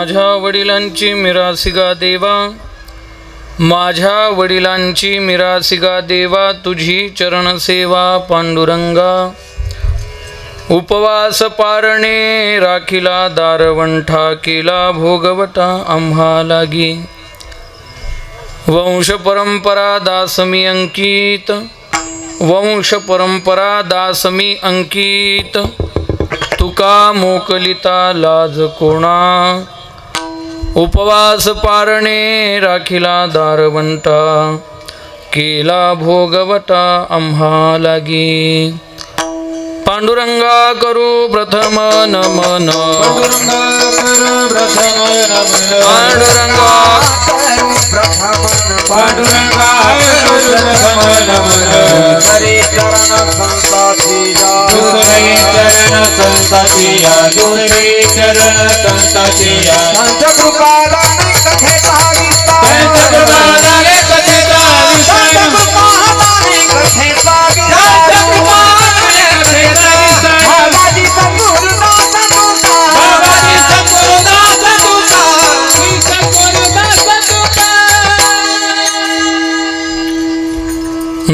माझ्या वडिलांची मिरासिगा देवा, माझ्या वडिलांची मिरासिगा देवा, तुझी चरण सेवा पांडुरंगा. उपवास पारणे राखिला दारवंठा, केला भोगवटा आम्हा लागी. वंश परंपरा दासमी अंकित, वंश परंपरा दासमी अंकित, तुका मोकलिता लाज कोणा. उपवास पारणे राखिला दारवंटा, केला भोगवटा आम्हा लागी. पांडुरंगा करू प्रथम नमन, पांडुरंगा पांडुरंगा हरे चरण संतातिया, दुरे चरण संतातिया, दुरे चरण संतातिया. संत कृपादाने कथेचा विस्तार, संत कृपादाने कथेचा विस्तार, संत कृपादाने कथेचा विस्तार, संत कृपादाने कथेचा विस्तार. बाबाजी संपूर्णदास तुका, बाबाजी संपूर्णदास तुका, संपूर्णदास तुका.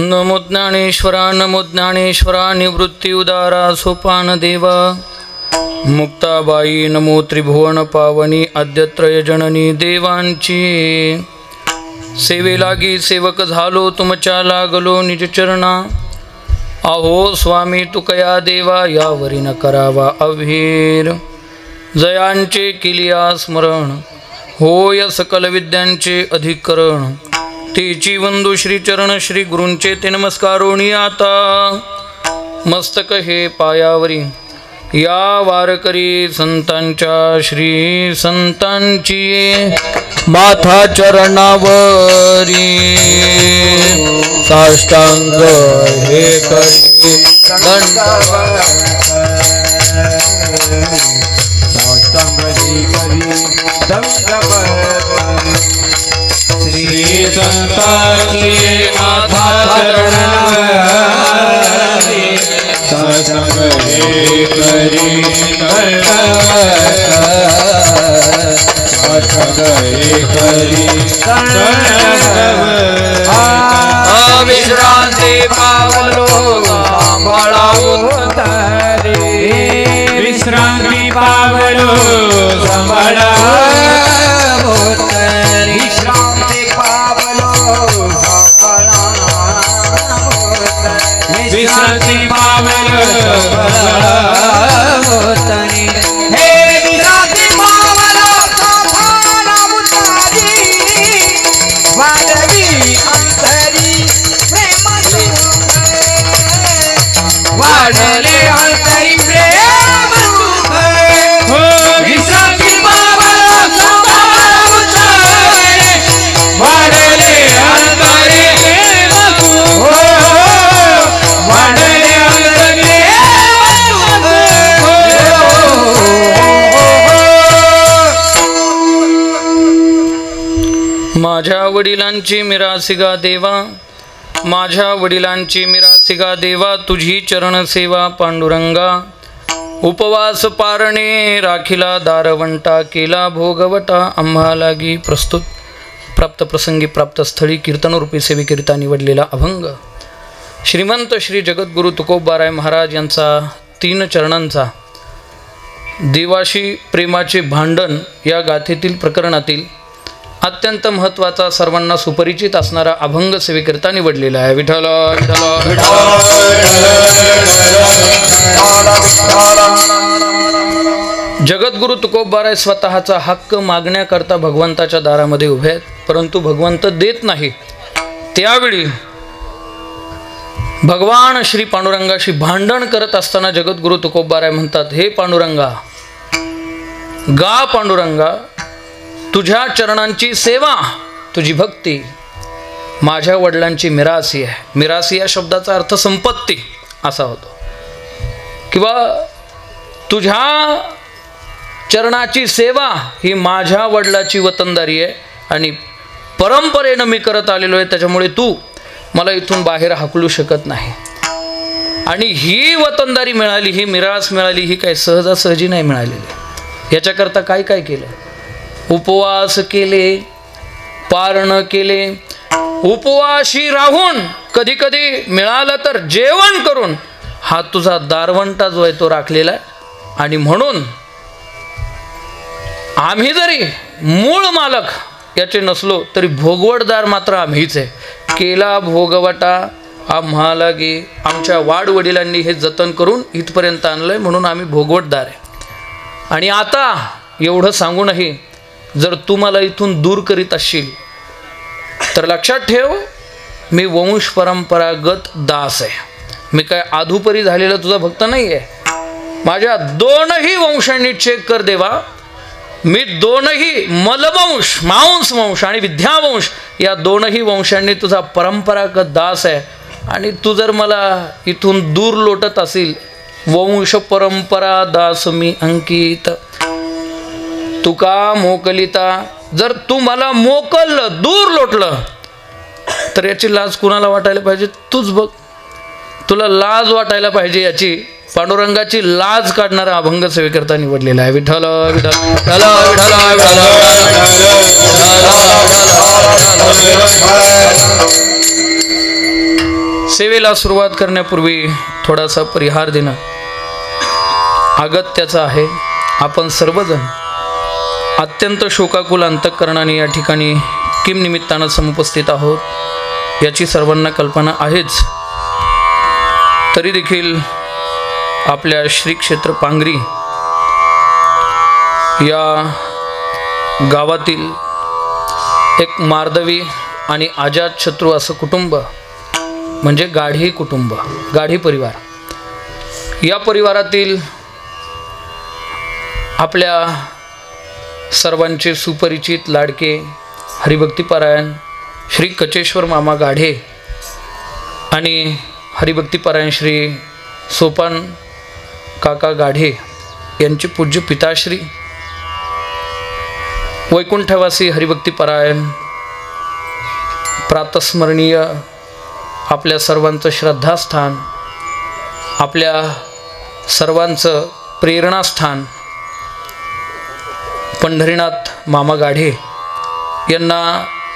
नमो ज्ञानेश्वरा, नमो ज्ञानेश्वरा, निवृत्ती उदारा सोपान देवा. मुक्ताबाई नमो त्रिभुवन पावनी, आद्यत्रय जननी देवांची. सेवेलागी सेवक झालो तुमच्या, लागलो निज चरणा. अहो स्वामी तुकया देवा, यावरी न करावा अभीर. जयांचे किलिया स्मरण, होय सकल विद्यांचे अधिकरण. तेची वंदू श्री चरण श्री गुरूंचे ते नमस्कारोणी आता. मस्तक हे पायावरी, या वारकरी संतांच्या श्री संतांची. माथा चरणावरी साष्टांग हे करी दंडवत. साष्टांग हे करी दंडवत. श्री संतांची माथा चरणावरी साष्टांग हे करी दंडवत. विश्रांती पावलो सांभाळावो तारे, विश्रांती पावलो सांभाळावो तारे, विश्रांती पावलो सांभाळावो तारे, विश्रांती पावलो सांभाळावो तारे. वाढले अंतरी प्रेम सुख, विश्रांती पावलो सांभाळावो तारे, वाढले अंतरी प्रेम सुख, वाढले अंतरी प्रेम सुख. माझ्या वडिलांची मिरासिगा देवा, माझ्या वडिलांची मिरासिगा देवा, तुझी चरण सेवा पांडुरंगा. उपवास पारणे राखिला दारवंटा, केला भोगवटा आम्हा लागी. प्रस्तुत प्राप्त प्रसंगी प्राप्त स्थळी कीर्तनरूपी सेवेकरिता निवडलेला अभंग श्रीमंत श्री जगद्गुरु तुकोबाराय महाराज यांचा 3 चरणांचा देवाशी प्रेमाचे भांडण या गाथेतील प्रकरणातील अत्यंत महत्त्वाचा सर्वांना सुपरिचित असणारा अभंग सेवेकरिता निवडलेला आहे. विठ्ठल विठ्ठल. जगद्गुरु तुकोबाराय स्वतःचा हक्क मागण्याकरता भगवंताच्या दारामध्ये उभे आहेत, परंतु भगवंत देत नाही. त्यावेळी भगवान श्री पांडुरंगाशी भांडण करत असताना जगद्गुरु तुकोबाराय म्हणतात, हे पांडुरंगा, गा पांडुरंगा, तुझ्या चरणांची सेवा, तुझी भक्ती माझ्या वडिलांची मिरासी आहे. मिरासी या शब्दाचा अर्थ संपत्ती असा होतो, किंवा तुझ्या चरणाची सेवा ही माझ्या वडिलाची वतनदारी आहे आणि परंपरेनं मी करत आलेलो आहे, त्याच्यामुळे तू मला इथून बाहेर हाकलू शकत नाही. आणि ही वतनदारी मिळाली, ही मिरास मिळाली, ही काय सहजासहजी नाही मिळालेली. याच्याकरता काय काय केलं? उपवास केले, पारण केले, उपवाशी राहून कधी कधी मिळालं तर जेवण करून हा तुझा दारवंटा जो आहे तो राखलेला आहे. आणि म्हणून आम्ही जरी मूळ मालक याचे नसलो तरी भोगवटदार मात्र आम्हीच आहे. केला भोगवटा आम्हाला गे. आमच्या वाडवडिलांनी हे जतन करून इथपर्यंत आणलंय म्हणून आम्ही भोगवटदार आहे. आणि आता एवढं सांगूनही जर तू मला इथून दूर करीत असशील तर लक्षात ठेव, मी वंश परंपरागत दास आहे. मी काय आधुपरी झालेला तुझा भक्त नाही आहे. माझ्या दोनही वंशांनी चेक कर देवा. मी दोनही मलवंश, मांस वंश आणि विद्यावंश या दोनही वंशांनी तुझा परंपरागत दास आहे. आणि तू जर मला इथून दूर लोटत असेल, वंश परंपरा दास मी अंकित तुका मोकलिता, जर तू मला मोकललं, दूर लोटलं तर याची लाज कुणाला वाटायला पाहिजे? तूच बघ. तुला लाज वाटायला पाहिजे याची. पांडुरंगाची लाज काढणारा अभंग सेवेकरता निवडलेला आहे. विठ्ठल विठ्ठल विठ्ठल विठ्ठल. सेवेला सुरुवात करण्यापूर्वी थोडासा परिहार देणं अगत्याचं आहे. आपण सर्वजण अत्यंत शोकाकुल अंतःकरणाने या ठिकाणी किम निमित्तानं समुपस्थित आहोत याची सर्वांना कल्पना आहेच. तरी देखील आपल्या श्री क्षेत्र पांगरी या गावातील एक मार्दवी आणि अजातशत्रू असं कुटुंब म्हणजे गाढी कुटुंब, गाढी परिवार, या परिवारातील आपल्या सर्वांचे सुपरिचित लाडके हरिभक्तीपरायण श्री कचेश्वर मामा गाढे आणि हरिभक्तीपरायण श्री सोपान काका गाढे यांचे पूज्य पिताश्री वैकुंठवासी हरिभक्तीपरायण प्रातस्मरणीय आपल्या सर्वांचं श्रद्धास्थान, आपल्या सर्वांचं प्रेरणास्थान पंढरीनाथ मामा गाढे यांना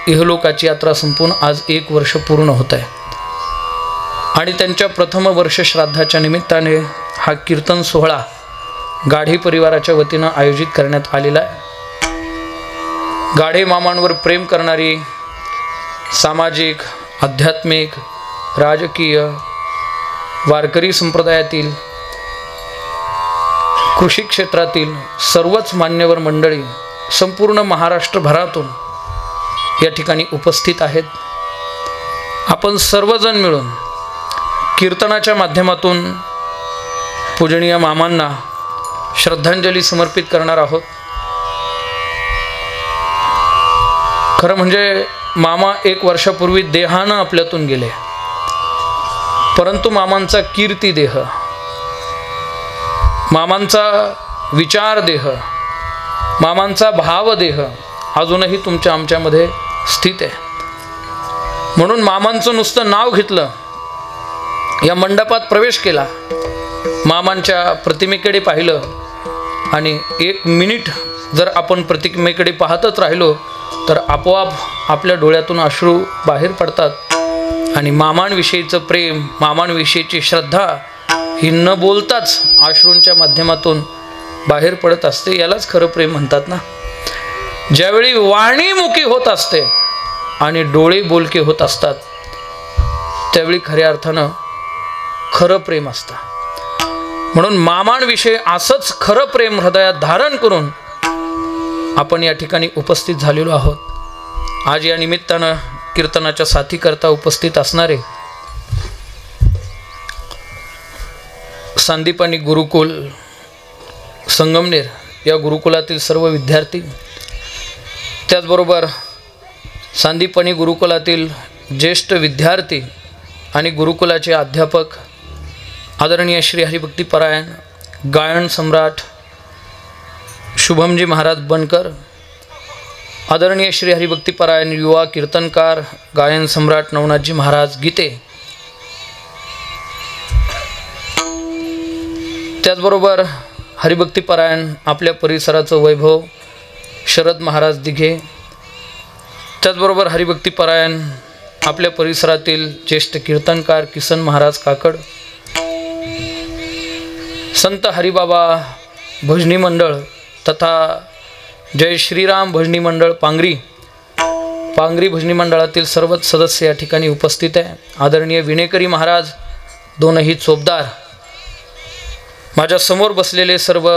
इहलोकाची यात्रा संपून आज 1 वर्ष पूर्ण होत आहे. आणि त्यांच्या प्रथम वर्ष श्राद्धाच्या निमित्ताने हा कीर्तन सोहळा गाढे परिवाराच्या वतीनं आयोजित करण्यात आलेला आहे. गाढे मामांवर प्रेम करणारी सामाजिक, आध्यात्मिक, राजकीय, वारकरी संप्रदायातील, कृषी क्षेत्रातील सर्वच मान्यवर मंडळी संपूर्ण महाराष्ट्रभरातून या ठिकाणी उपस्थित आहेत. आपण सर्वजण मिळून कीर्तनाच्या माध्यमातून पूजनीय मामांना श्रद्धांजली समर्पित करणार आहोत. खरं म्हणजे मामा 1 वर्षापूर्वी देहानं आपल्यातून गेले, परंतु मामांचा कीर्ती देह, मामांचा विचार देह, मामांचा भावदेह अजूनही तुमच्या आमच्यामध्ये स्थित आहे. म्हणून मामांचं नुसतं नाव घेतलं, या मंडपात प्रवेश केला, मामांच्या प्रतिमेकडे पाहिलं आणि 1 मिनिट जर आपण प्रतिमेकडे पाहतच राहिलो तर आपोआप आपल्या डोळ्यातून अश्रू बाहेर पडतात आणि मामांविषयीचं प्रेम, मामांविषयीची श्रद्धा ही न बोलताच अश्रूंच्या माध्यमातून बाहेर पडत असते. यालाच खरं प्रेम म्हणतात ना. ज्यावेळी वाणी मुकी होत असते आणि डोळे बोलके होत असतात त्यावेळी खऱ्या अर्थानं खरं प्रेम असतं. म्हणून मामांविषयी असंच खरं प्रेम हृदयात धारण करून आपण या ठिकाणी उपस्थित झालेलो आहोत. आज या निमित्तानं कीर्तनाच्या साथीकरता उपस्थित असणारे संदीपानी गुरुकुल संगमनेर या गुरुकुलातील सर्व विद्यार्थी, त्याचबरोबर संदीपानी गुरुकुलातील ज्येष्ठ विद्यार्थी आणि गुरुकुलाचे अध्यापक आदरणीय श्री हरिभक्तीपरायण गायन सम्राट शुभमजी महाराज बनकर, आदरणीय श्री हरिभक्तीपरायण युवा कीर्तनकार गायन सम्राट नवनाथजी महाराज गीते, त्याचबरोबर हरिभक्तीपरायण आपल्या परिसराचं वैभव शरद महाराज दिघे, त्याचबरोबर हरिभक्तीपरायण आपल्या परिसरातील ज्येष्ठ कीर्तनकार किसन महाराज काकड, संत हरिबाबा भजनी मंडळ तथा जय श्रीराम भजनी मंडळ पांगरी भजनी मंडळातील सर्वच सदस्य या ठिकाणी उपस्थित आहे. आदरणीय विनेकरी महाराज, दोनही चोपदार, माझ्या समोर बसलेले सर्व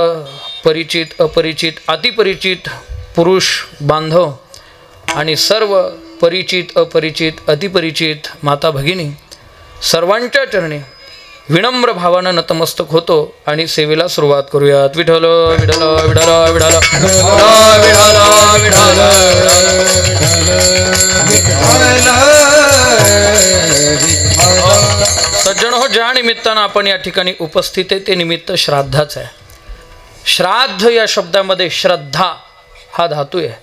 परिचित अपरिचित अतिपरिचित पुरुष बांधव आणि सर्व परिचित अपरिचित अतिपरिचित माता भगिनी, सर्वांच्या चरणी विनम्र भावानं नतमस्तक होतो आणि सेवेला सुरुवात करूयात. विठ्ठल विठ्ठल विठ्ठल विठ्ठल विठ्ठल सज्जन हो, ज्या निमित्तानं आपण या ठिकाणी उपस्थित आहे ते निमित्त श्राद्धाचं आहे. श्राद्ध या शब्दामध्ये श्रद्धा हा धातू आहे.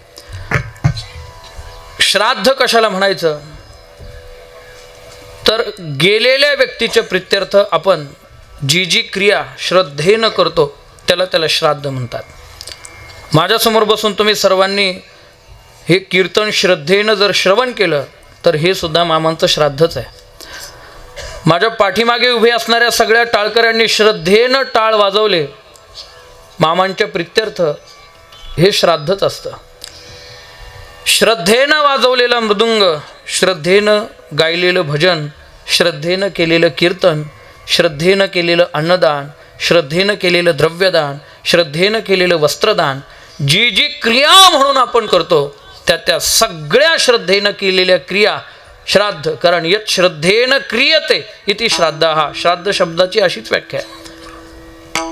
श्राद्ध कशाला म्हणायचं तर गेलेल्या व्यक्तीच्या प्रित्यर्थ आपण जी क्रिया श्रद्धेनं करतो त्याला श्राद्ध म्हणतात. माझ्यासमोर बसून तुम्ही सर्वांनी हे कीर्तन श्रद्धेनं जर श्रवण केलं तर हे सुद्धा मामांचं श्राद्धच आहे. माझ्या पाठीमागे उभे असणाऱ्या सगळ्या टाळकऱ्यांनी श्रद्धेनं टाळ वाजवले मामांच्या प्रित्यर्थ, हे श्राद्धच असतं. श्रद्धेनं वाजवलेला मृदुंग, श्रद्धेनं गायलेलं भजन, श्रद्धेनं केलेलं कीर्तन, श्रद्धेनं केलेलं अन्नदान, श्रद्धेनं केलेलं द्रव्यदान, श्रद्धेनं केलेलं वस्त्रदान, जी क्रिया म्हणून आपण करतो त्या सगळ्या श्रद्धेनं केलेल्या क्रिया श्राद्ध. कारण यत् श्रद्धेनं क्रियते इति श्राद्ध. हा श्राद्ध शब्दाची अशीच व्याख्या आहे.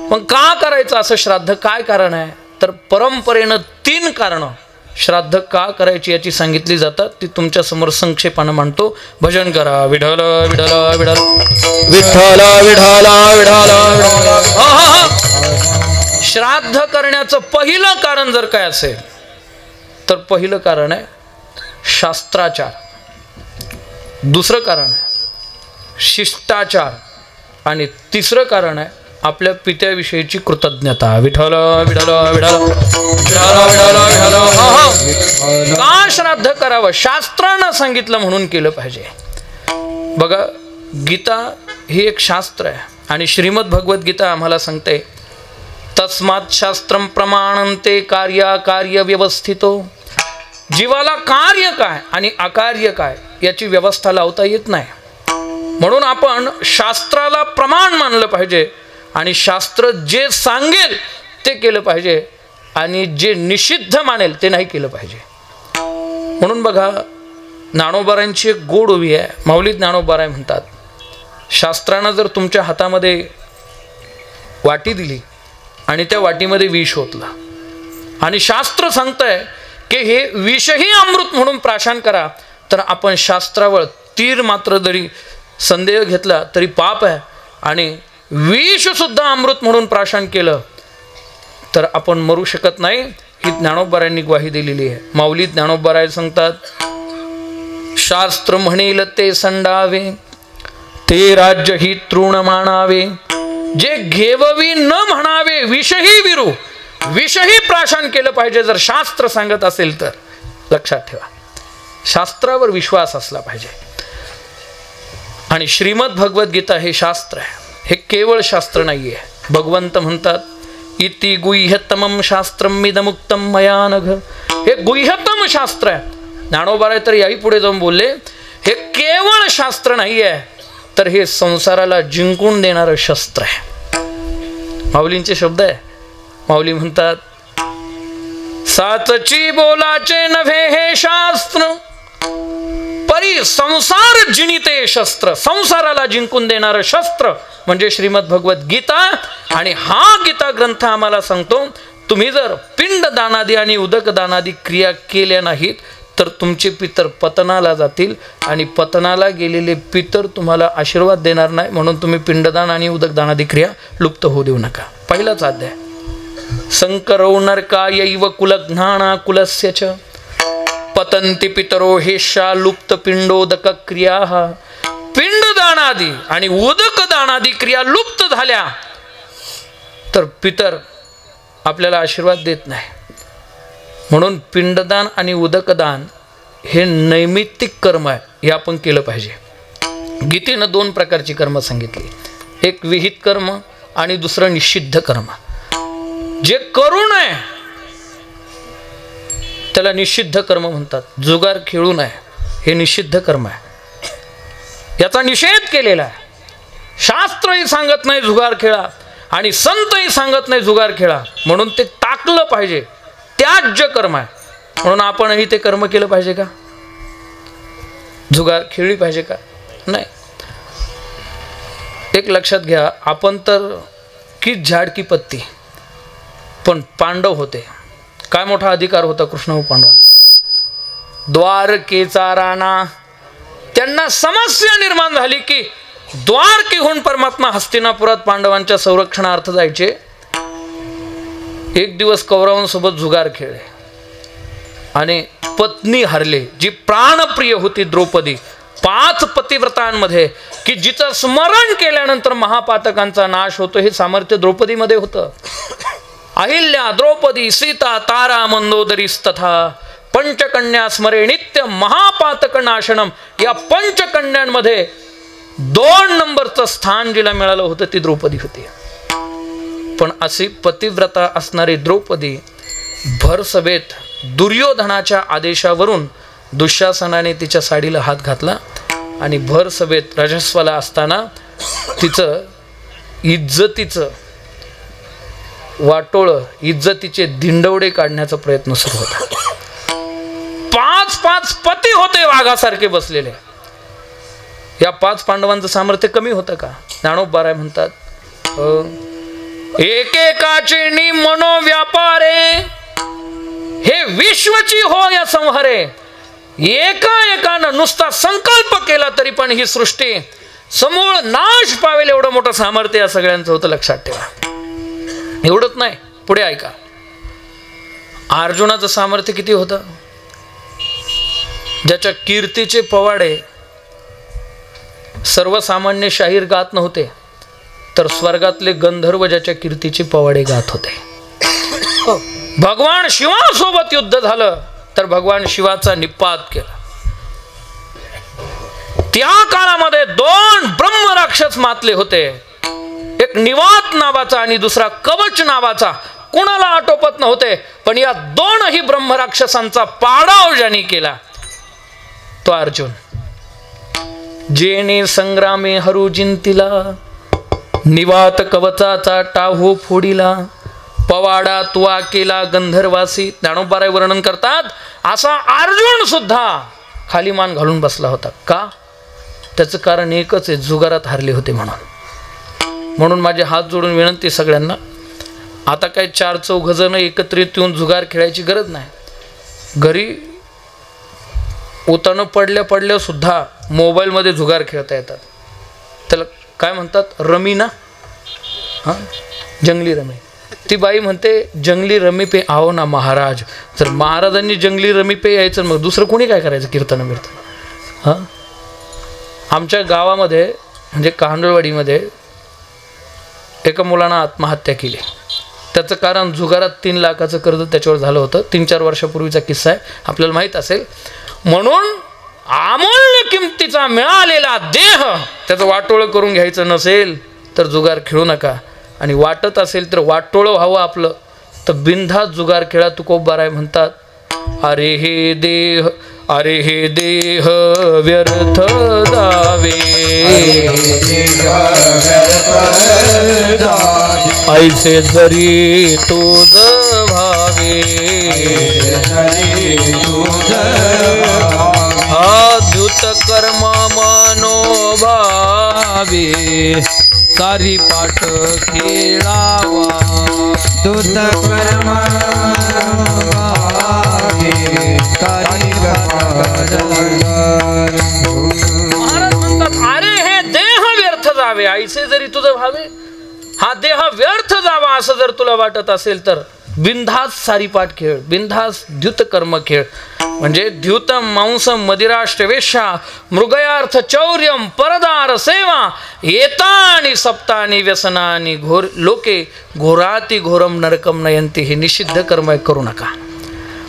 मग का करायचं असं श्राद्ध? काय कारण आहे तर परंपरेनं 3 कारणं श्राद्ध का करायची याची सांगितली जातात. ती तुमच्या समोर संक्षेपानं मांडतो. भजन करा. विठ्ठल विठ्ठल विठ्ठल विठ्ठल विठ्ठल विठ्ठल. श्राद्ध करण्याचं पहिलं कारण जर काय असेल तर पहिलं कारण आहे शास्त्राचार, दुसरं कारण आहे शिष्टाचार आणि तिसरं कारण आहे आपल्या पित्याविषयीची कृतज्ञता. विठ्ठल विठ्ठल विठ्ठल विठ्ठल विठ्ठल. का श्राद्ध करावं? शास्त्रानं सांगितलं म्हणून केलं पाहिजे. बघा, गीता ही एक शास्त्र आहे आणि श्रीमद भगवद्गीता आम्हाला सांगते तस्मात् शास्त्रम प्रमाणन्ते कार्य व्यवस्थितो. जीवाला कार्य काय आणि अकार्य काय याची व्यवस्था लावता येत नाही, म्हणून आपण शास्त्राला प्रमाण मानलं पाहिजे आणि शास्त्र जे सांगेल ते केलं पाहिजे आणि जे निषिद्ध मानेल ते नाही केलं पाहिजे. म्हणून बघा, ज्ञानोबारांची एक गोड ओवी आहे, माऊली ज्ञानोबाराय म्हणतात, शास्त्रानं जर तुमच्या हातामध्ये वाटी दिली आणि त्या वाटीमध्ये विष ओतलं आणि शास्त्र सांगतंय की हे विषही अमृत म्हणून प्राशन करा, तर आपण शास्त्रावर तीर मात्र जरी संदेह घेतला तरी पाप आहे आणि विष सुद्धा अमृत म्हणून प्राशन केलं तर आपण मरू शकत नाही. ही ज्ञानोबारायांनी ग्वाही दिलेली आहे. माऊली ज्ञानोबाराय सांगतात, शास्त्र म्हणेल ते संडावे, ते राज्य ही तृण मानावे, जे घेववी न म्हणावे विषही विरू. विषही प्राशन केलं पाहिजे जर शास्त्र सांगत असेल तर. लक्षात ठेवा, शास्त्रावर विश्वास असला पाहिजे. आणि श्रीमद भगवद्गीता हे शास्त्र आहे, हे केवळ शास्त्र नाहीये. भगवंत म्हणतात इति गुह्यतमं शास्त्रम इदमुक्तम मया नघ. हे गुह्यतम शास्त्र आहे. ज्ञानोबाराय तर याही पुढे जाऊन बोलले, हे केवळ शास्त्र नाही आहे तर हे संसाराला जिंकून देणारं शस्त्र आहे. माऊलींचे शब्द आहे. माऊली म्हणतात, साचची बोलाचे नव्हे हे शास्त्र, परी संसार जिनिते शस्त्र. संसाराला जिंकून देणारं शस्त्र म्हणजे श्रीमद भगवत गीता. आणि हा गीता ग्रंथ आम्हाला सांगतो, तुम्ही जर पिंड दानादी आणि उदक दानादी क्रिया केल्या नाहीत तर तुमचे पितर पतनाला जातील आणि पतनाला गेलेले पितर तुम्हाला आशीर्वाद देणार नाही. म्हणून तुम्ही पिंडदान आणि उदक दानादी क्रिया लुप्त होऊ देऊ नका. पहिलाच अध्याय. संकरो नरकायैव कुलज्ञाना कुलस्य च पतंती पितरो हेशा लुप्त पिंडोदक क्रिया. पिंडदानादी आणि उदक दानादी क्रिया लुप्त झाल्या तर पितर आपल्याला आशीर्वाद देत नाही. म्हणून पिंडदान आणि उदकदान हे नैमित्तिक कर्म आहे, हे आपण केलं पाहिजे. गीतेनं 2 प्रकारची कर्म सांगितली, एक विहित कर्म आणि दुसरं निषिद्ध कर्म. जे करू नये त्याला निषिद्ध कर्म म्हणतात. जुगार खेळू नये हे निषिद्ध कर्म आहे, याचा निषेध केलेला आहे. शास्त्रही सांगत नाही जुगार खेळा आणि संतही सांगत नाही जुगार खेळा, म्हणून ते टाकलं पाहिजे, त्याज्य कर्म आहे. म्हणून आपणही ते कर्म केलं पाहिजे का? जुगार खेळली पाहिजे का? नाही. एक लक्षात घ्या, आपण तर की झाड की पत्ती, पण पांडव होते, काय मोठा अधिकार होता कृष्ण व पांडवांचा. द्वारकेचा राणा, त्यांना समस्या निर्माण झाली की द्वारकेहून परमात्मा हस्तिनापुरात पांडवांच्या संरक्षणार्थ जायचे. एक दिवस कौरवांसोबत जुगार खेळले आणि पत्नी हरले, जी प्राणप्रिय होती द्रौपदी. 5 पतिव्रतांमध्ये की जिचं स्मरण केल्यानंतर महापातकांचा नाश होतो, हे सामर्थ्य द्रौपदीमध्ये होतं. अहिल्या, द्रौपदी, सीता, तारा, मंदोदरीस्तथा पंचकन्या स्मरे नित्य महापातक नाशनम. या पंचकन्यांमध्ये 2 नंबरचं स्थान जिला मिळालं होतं ती द्रौपदी होती. पण अशी पतिव्रता असणारी द्रौपदी भर सभेत दुर्योधनाच्या आदेशावरून दुःशासनाने तिच्या साडीला हात घातला आणि भर सभेत रजस्वला असताना तिचं इज्जतीचं वाटोळं, इज्जतीचे धिंडवडे काढण्याचा प्रयत्न सुरू होता. 5 पती होते वाघासारखे बसलेले. या 5 पांडवांचं सामर्थ्य कमी होतं का? ज्ञानोबा म्हणतात, एकेकाचे नि मनोव्यापारे हे विश्वची हो या संहारे. एकानं नुसता संकल्प केला तरी पण ही सृष्टी समूळ नाश पावेल एवढं मोठं सामर्थ्य या सगळ्यांचं होतं, लक्षात ठेवा. एवढंच नाही, पुढे ऐका. अर्जुनाचं सामर्थ्य किती होतं? ज्याच्या कीर्तीचे पवाडे सर्वसामान्य शाहीर गात नव्हते, तर स्वर्गातले गंधर्व ज्याच्या कीर्तीचे पवाडे गात होते. भगवान शिवासोबत युद्ध झालं तर भगवान शिवाचा निपात केला. त्या काळामध्ये 2 ब्रह्मराक्षस मातले होते, एक निवात नावाचा आणि दुसरा कवच नावाचा. कोणाला आटोपत नव्हते, पण या 2ही ब्रह्मराक्षसांचा पाडाव ज्यांनी केला तो अर्जुन. जेणे संग्रामे हरू जिंतिला, निवात कवचाचा टाहो फोडिला, पवाडा तुआ केला गंधर्वासी. ज्ञानोबा वर्णन करतात, असा अर्जुन सुद्धा खाली मान घालून बसला होता. का? त्याचं कारण एकच आहे, जुगारात हारले होते म्हणून. म्हणून माझे हात जोडून विनंती सगळ्यांना, आता काही 4-4 जण एकत्रित येऊन जुगार खेळायची गरज नाही. घरी उतानं पडल्या सुद्धा मोबाईलमध्ये जुगार खेळता येतात. त्याला काय म्हणतात? रमी ना, हां, जंगली रमी. ती बाई म्हणते जंगली रमी पे आओ ना महाराज. जर महाराजांनी जंगली रमी पे यायचं, मग दुसरं कोणी काय करायचं? कीर्तन बिर्तन. हां, आमच्या गावामध्ये म्हणजे कांदळवाडीमध्ये एका मुलानं आत्महत्या केली. त्याचं कारण जुगारात 3 लाखाचं कर्ज त्याच्यावर झालं होतं. 3-4 वर्षापूर्वीचा किस्सा आहे, आपल्याला माहीत असेल. म्हणून अमूल्य किमतीचा मिळालेला देह त्याचं वाटोळं करून घ्यायचं नसेल तर जुगार खेळू नका. आणि वाटत असेल तर वाटोळं व्हावं आपलं तर बिनधास्त जुगार खेळा. तुकोबाराय म्हणतात, अरे हे देह, अरे हे देह व्यर्थ जावे, ऐसे जरी तुझ भावे, अद्भुत कर्म मनोभावे, सारी पाठ खेळावा, दूत कर्म महाराज म्हणतात, अरे हे देह व्यर्थ जावे, ऐसे जरी तुझं भावे. हा देह व्यर्थ जावा असं जर तुला वाटत असेल तर बिनधास्त सारीपाठ खेळ, बिनधास्त द्युत कर्म खेळ. म्हणजे द्युत मांस मदिराष्टवेशा मृगयार्थ चौर्यम परदार सेवा येतानी सप्तानी व्यसनानी घोर लोके घोराती घोरम नरकम नयंती. हे निषिद्ध कर्म करू नका.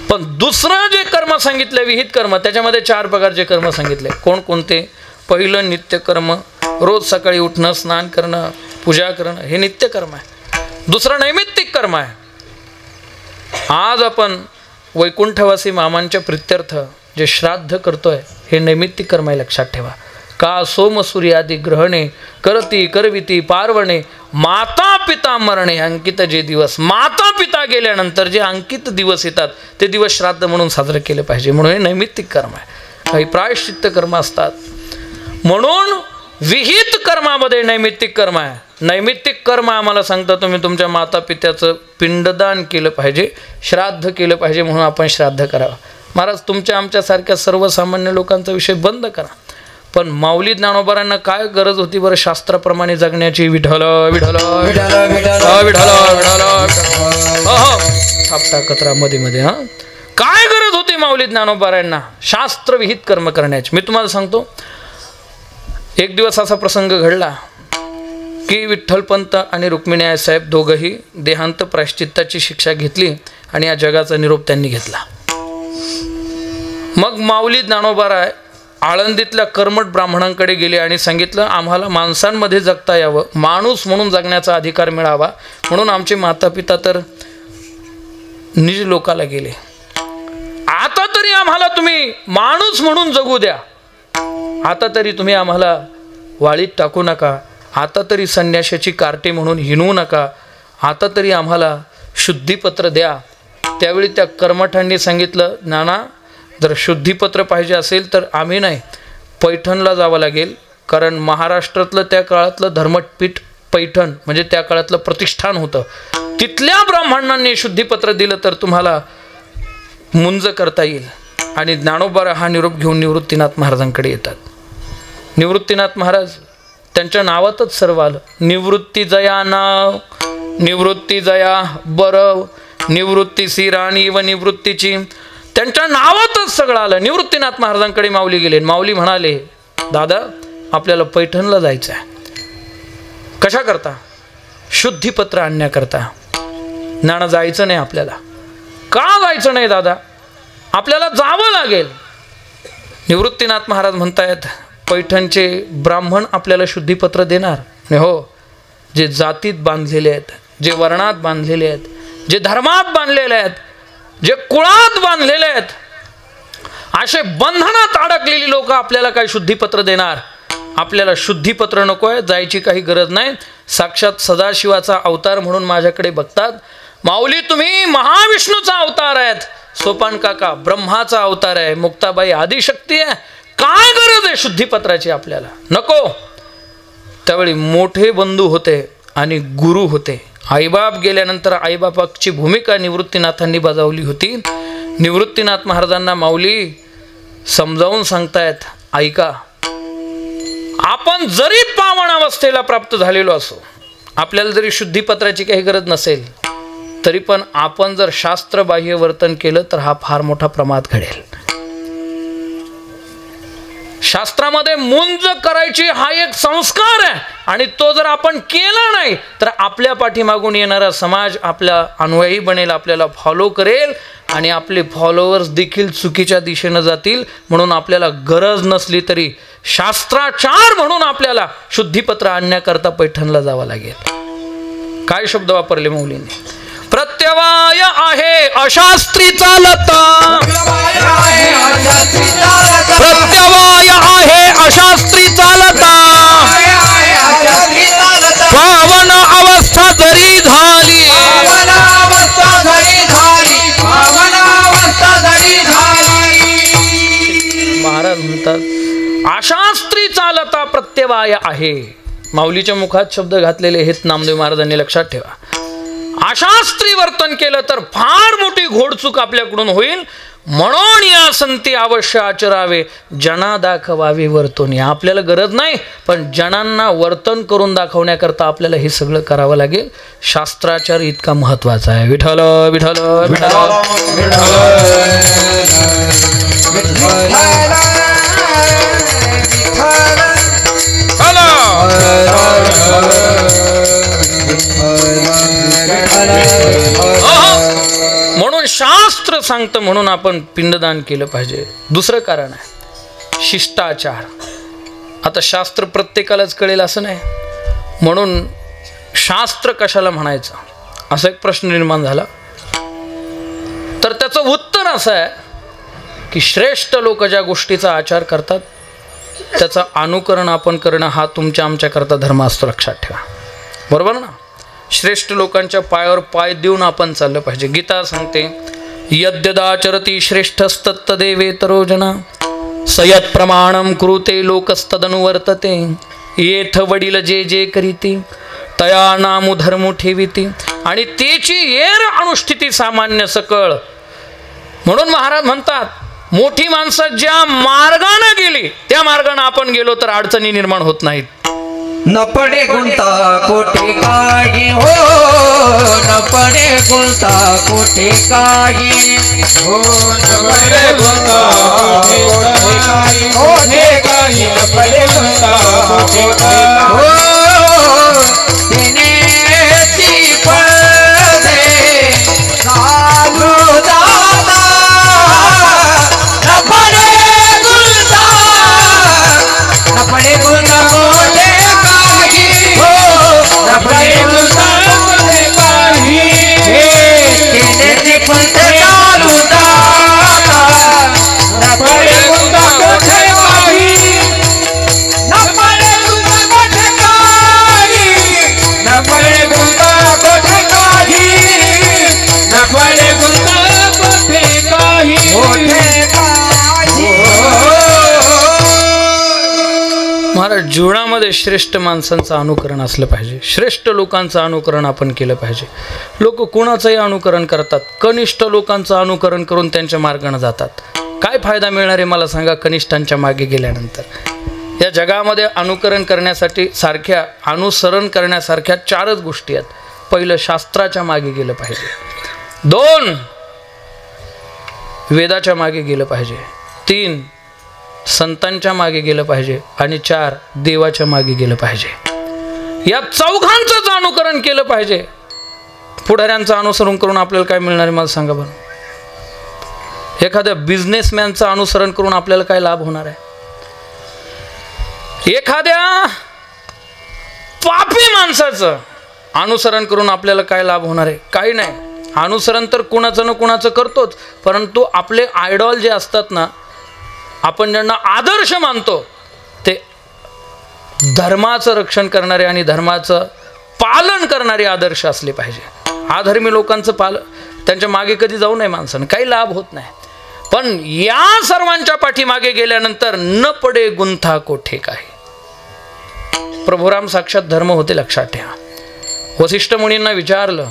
पण दुसरं जे कर्म सांगितलं विहित कर्म, त्याच्यामध्ये 4 प्रकारचे कर्म सांगितले. कोणकोणते? पहिलं नित्यकर्म, रोज सकाळी उठणं, स्नान करणं, पूजा करणं, हे नित्यकर्म आहे. दुसरं नैमित्तिक कर्म आहे. आज आपण वैकुंठवासी मामांच्या प्रित्यर्थ जे श्राद्ध करतोय हे नैमित्तिक कर्म आहे, लक्षात ठेवा. का सोम सूर्यादी ग्रहणे करती करविती पार्वणे माता पिता मरणे अंकित जे दिवस. माता पिता गेल्यानंतर जे अंकित दिवस येतात ते दिवस श्राद्ध म्हणून साजरे केले पाहिजे. म्हणून हे नैमित्तिक कर्म आहे. काही प्रायश्चित्त कर्म असतात. म्हणून विहित कर्मामध्ये नैमित्तिक कर्म आहे. नैमित्तिक कर्म आम्हाला सांगता तुम्ही तुमच्या माता पित्याचं पिंडदान केलं पाहिजे, श्राद्ध केलं पाहिजे, म्हणून आपण श्राद्ध करावं. महाराज तुमच्या आमच्यासारख्या सर्वसामान्य लोकांचा विषय बंद करा. पण माऊली ज्ञानोबारांना काय गरज होती बरं शास्त्राप्रमाणे जगण्याची? विठ्ठल विठ्ठल विठ्ठल विठ्ठल थापटा कचरा मध्ये मध्ये. काय गरज होती माऊली ज्ञानोबारांना शास्त्रविहित कर्म करण्याची? मी तुम्हाला सांगतो, एक दिवस असा प्रसंग घडला की विठ्ठलपंत आणि रुक्मिणी आई साहेब दोघंही देहांत प्रायश्चित्ताची शिक्षा घेतली आणि या जगाचा निरोप त्यांनी घेतला. मग माऊली ज्ञानोबाराय आळंदीतल्या कर्मठ ब्राह्मणांकडे गेले आणि सांगितलं, आम्हाला माणसांमध्ये जगता यावं, माणूस म्हणून जगण्याचा अधिकार मिळावा, म्हणून आमचे माता पिता तर निज लोकाला गेले. आता तरी आम्हाला तुम्ही माणूस म्हणून जगू द्या. आता तरी तुम्ही आम्हाला वाळीत टाकू नका. आता तरी संन्याशाची कार्टे म्हणून हिणवू नका. आता तरी आम्हाला शुद्धीपत्र द्या. त्यावेळी त्या कर्मठांनी सांगितलं, नाना जर शुद्धीपत्र पाहिजे असेल तर आम्ही नाही, पैठणला जावं लागेल. कारण महाराष्ट्रातलं त्या काळातलं धर्मपीठ पैठण म्हणजे त्या काळातलं प्रतिष्ठान होतं. तिथल्या ब्राह्मणांनी शुद्धीपत्र दिलं तर तुम्हाला मुंज करता येईल. आणि ज्ञानोबा हा निरोप घेऊन निवृत्तीनाथ महाराजांकडे येतात. निवृत्तीनाथ महाराज त्यांच्या नावातच सर्व आलं. निवृत्ती जया नाव, निवृत्ती जया बरव, निवृत्ती सी राणी व निवृत्तीची, त्यांच्या नावातच सगळं आलं. निवृत्तीनाथ महाराजांकडे माऊली गेले. माऊली म्हणाले, दादा आपल्याला पैठणला जायचं आहे. कशा करता? शुद्धीपत्र आणण्याकरता. नाना जायचं नाही आपल्याला. का जायचं नाही दादा? आपल्याला जावं लागेल. निवृत्तीनाथ महाराज म्हणतायत, पैठणचे ब्राह्मण आपल्याला शुद्धीपत्र देणार? हो, जे जातीत बांधलेले आहेत, जे वर्णात बांधलेले आहेत, जे धर्मात बांधलेले आहेत, जे कुळात बांधलेले आहेत, असे बंधनात अडकलेली लोक आपल्याला काय शुद्धीपत्र देणार? आपल्याला शुद्धीपत्र नको आहे, जायची काही गरज नाही. साक्षात सदाशिवाचा अवतार म्हणून माझ्याकडे बघतात. माऊली तुम्ही महाविष्णूचा अवतार आहेत. सोपान काका ब्रह्माचा अवतार आहे. मुक्ताबाई आदिशक्ती आहे. काय गरज आहे शुद्धीपत्राची आपल्याला? नको. त्यावेळी मोठे बंधू होते आणि गुरु होते. आईबाप गेल्यानंतर आईबापाची भूमिका निवृत्तीनाथांनी बजावली होती. निवृत्तीनाथ महाराजांना माऊली समजावून सांगतायत, ऐका, आपण जरी पावन अवस्थेला प्राप्त झालेलो असो, आपल्याला जरी शुद्धीपत्राची काही गरज नसेल, तरी पण आपण जर शास्त्रबाह्य वर्तन केलं तर हा फार मोठा प्रमाद घडेल. शास्त्रामध्ये मुंज करायची हा एक संस्कार आहे आणि तो जर आपण केला नाही तर आपल्या पाठीमागून येणारा समाज आपला अनुयायी बनेल, आपल्याला फॉलो करेल आणि आपले फॉलोअर्स देखील चुकीच्या दिशेनं जातील. म्हणून आपल्याला गरज नसली तरी शास्त्राचार म्हणून आपल्याला शुद्धीपत्र आणण्याकरता पैठणला जावं लागेल. काय शब्द वापरले मौलीने? प्रत्यवाय आहे अशास्त्री चालता, प्रत्यवाय आहे अशास्त्री चालता, पावन अवस्था जरी झाली, महाराज म्हणतात अशास्त्री चालता प्रत्यवाय आहे. माऊलीच्या मुखात शब्द घातलेले हेच नामदेव महाराजांनी लक्षात ठेवा. अशास्त्री वर्तन केलं तर फार मोठी घोडचूक आपल्याकडून होईल. म्हणून या संती अवश्य आचरावे, जना दाखवावे वर्तन. आपल्याला गरज नाही, पण जनांना वर्तन करून दाखवण्याकरता आपल्याला हे सगळं करावं लागेल. शास्त्राचार इतका महत्वाचा आहे. विठ्ठल विठ्ठल विठ्ठल म्हणून शास्त्र सांगतं म्हणून आपण पिंडदान केलं पाहिजे. दुसरं कारण आहे शिष्टाचार. आता शास्त्र प्रत्येकालाच कळेल असं नाही, म्हणून शास्त्र कशाला म्हणायचं असा एक प्रश्न निर्माण झाला. तर त्याचं उत्तर असं आहे की श्रेष्ठ लोक ज्या गोष्टीचा आचार करतात त्याचं अनुकरण आपण करणं हा तुमच्या आमच्याकरता धर्म असतो, लक्षात ठेवा. बरोबर ना? श्रेष्ठ लोकांच्या पायावर पाय देऊन आपण चाललं पाहिजे. गीता सांगते यद्यदाचरती श्रेष्ठस्तत्तदेवेतरो जना सयत प्रमाणम कुरुते लोकस्तदनुवर्तते येथ वडील जे जे करीती तया नामू धर्मू ठेविती आणि तेची येर अनुष्ठिती सामान्य सकळ. म्हणून महाराज म्हणतात मोठी माणसं ज्या मार्गाने गेली त्या मार्गाने आपण गेलो तर अडचणी निर्माण होत नाहीत. न पडे गुंता कोठे काही हो, न पडे गुंता कोठे काही हो, न पडे गुंता कोठे काही न पडे गुंता कोठे काही हो, तिने पडे चालू दादा न पडे गुंता कोठे महाराज जीवनामध्ये श्रेष्ठ माणसांचं अनुकरण असलं पाहिजे. श्रेष्ठ लोकांचं अनुकरण आपण केलं पाहिजे. लोक कुणाचंही अनुकरण करतात, कनिष्ठ लोकांचं अनुकरण करून त्यांच्या मार्गाने जातात. काय फायदा मिळणार आहे मला सांगा कनिष्ठांच्या मागे गेल्यानंतर? या जगामध्ये अनुकरण करण्यासाठी सारख्या अनुसरण करण्यासारख्या 4च गोष्टी आहेत. पहिलं शास्त्राच्या मागे गेलं पाहिजे, 2 वेदाच्या मागे गेलं पाहिजे, 3 संतांच्या मागे गेलं पाहिजे आणि 4 देवाच्या मागे गेलं पाहिजे. या 4घांचंच अनुकरण केलं पाहिजे. पुढाऱ्यांचं अनुसरण करून आपल्याला काय मिळणार आहे मला सांगा बरं? एखाद्या बिझनेसमॅनचं अनुसरण करून आपल्याला काय लाभ होणार आहे? एखाद्या पापी माणसाचं अनुसरण करून आपल्याला काय लाभ होणार आहे? काही नाही. अनुसरण तर कुणाचं ना कुणाचं करतोच, परंतु आपले आयडॉल जे असतात ना, आपण ज्यांना आदर्श मानतो ते धर्माचं रक्षण करणारे आणि धर्माचं पालन करणारे आदर्श असले पाहिजे. अधर्मी लोकांचं त्यांच्या मागे कधी जाऊ नये माणसानं, काही लाभ होत नाही. पण या सर्वांच्या पाठीमागे गेल्यानंतर न पडे गुंथा कोठे काही. प्रभुराम साक्षात धर्म होते, लक्षात ठेवा. वसिष्ठ मुनींना विचारलं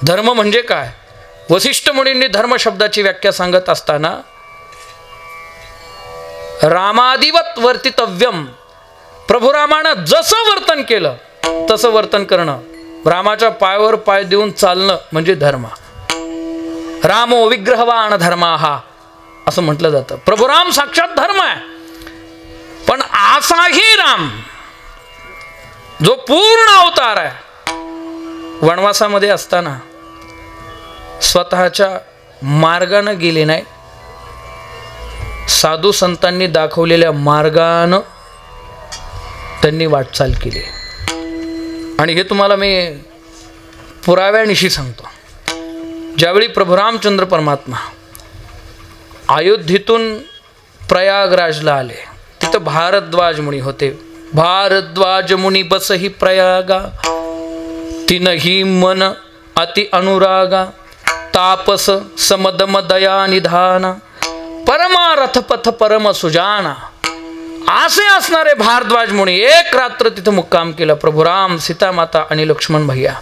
धर्म म्हणजे काय? वसिष्ठ मुनींनी धर्म शब्दाची व्याख्या सांगत असताना रामादिवत वर्तितव्यम, प्रभुरामानं जसं वर्तन केलं तसं वर्तन करणं, रामाच्या पायावर पाय देऊन चालणं म्हणजे धर्म. रामो विग्रहवान धर्मा हा असं म्हटलं जातं. प्रभुराम साक्षात धर्म आहे. पण असाही राम जो पूर्ण अवतार आहे, वनवासामध्ये असताना स्वतःच्या मार्गानं गेले नाही, साधू संतांनी दाखवलेल्या मार्गानं त्यांनी वाटचाल केली. आणि हे तुम्हाला मी पुराव्यानिशी सांगतो. ज्यावेळी प्रभू रामचंद्र परमात्मा अयोध्येतून प्रयागराजला आले, तिथं भारद्वाज मुनी होते. भारद्वाज मुनी बसही प्रयागा, तिनही मन अति अनुरागा, तापस समदम दया निधाना, परमारथ पथ परम सुजाना. असे असणारे भारद्वाज मुनी एक रात्र तिथं मुक्काम केला. प्रभुराम, सीतामाता आणि लक्ष्मण भैया.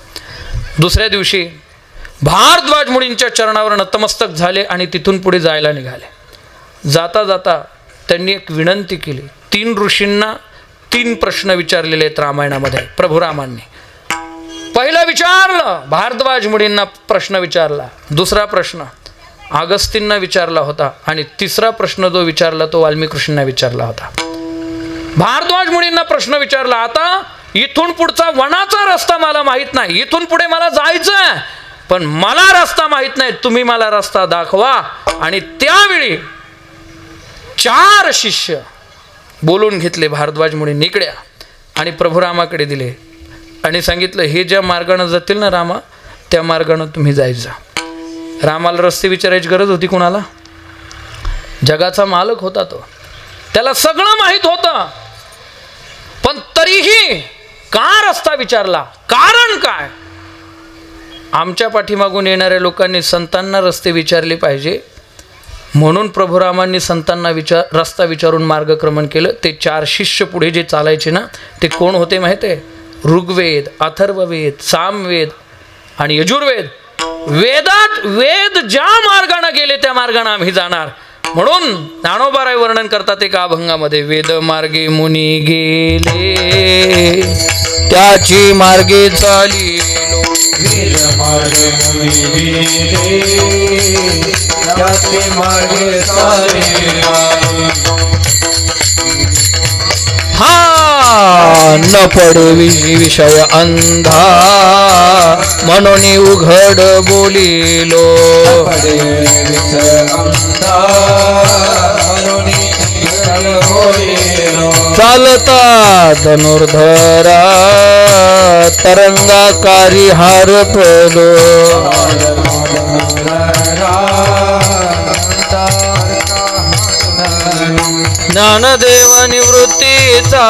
दुसऱ्या दिवशी भारद्वाज मुनींच्या चरणावर नतमस्तक झाले आणि तिथून पुढे जायला निघाले. जाता जाता त्यांनी एक विनंती केली. 3 ऋषींना 3 प्रश्न विचारलेले आहेत रामायणामध्ये प्रभुरामांनी. पहिला विचारलं भारद्वाज मुनींना, प्रश्न विचारला. दुसरा प्रश्न अगस्तींना विचारला होता आणि तिसरा प्रश्न जो विचारला तो वाल्मिकी ऋषींना विचारला होता. भारद्वाज मुनींना प्रश्न विचारला, आता इथून पुढचा वनाचा रस्ता मला माहित नाही, इथून पुढे मला जायचं, पण मला रस्ता माहित नाही, तुम्ही मला रस्ता दाखवा. आणि त्यावेळी 4 शिष्य बोलून घेतले भारद्वाज मुनी निकड्या आणि प्रभू रामाकडे दिले आणि सांगितलं, हे ज्या मार्गाने जातील ना रामा, त्या मार्गाने तुम्ही जायचं. रामाला रस्ते विचारायची गरज होती कोणाला? जगाचा मालक होता तो, त्याला सगळं माहित होतं. पण तरीही का रस्ता विचारला? कारण काय? आमच्या पाठीमागून येणाऱ्या लोकांनी संतांना रस्ते विचारले पाहिजे, म्हणून प्रभुरामांनी संतांना रस्ता विचारून मार्गक्रमण केलं. ते 4 शिष्य पुढे जे चालायचे ना, ते कोण होते माहिती आहे? ऋग्वेद, अथर्ववेद, सामवेद आणि यजुर्वेद. वेदात वेद ज्या मार्गाने गेले त्या मार्गाने आम्ही जाणार. म्हणून ज्ञानोबाराय वर्णन करतात एका अभंगामध्ये, वेद मार्गे मुनी गेले त्याची मार्गे चालिलो. वेद मार्गे मुनी गेले त्याचे मार्गे चालिलो. हा न पडे विषय अंधा म्हणून उघड बोलिलो. चालता धनुर्धरा तरंगाकारी हार पेलो. ज्ञानदेव निवृत्तीचा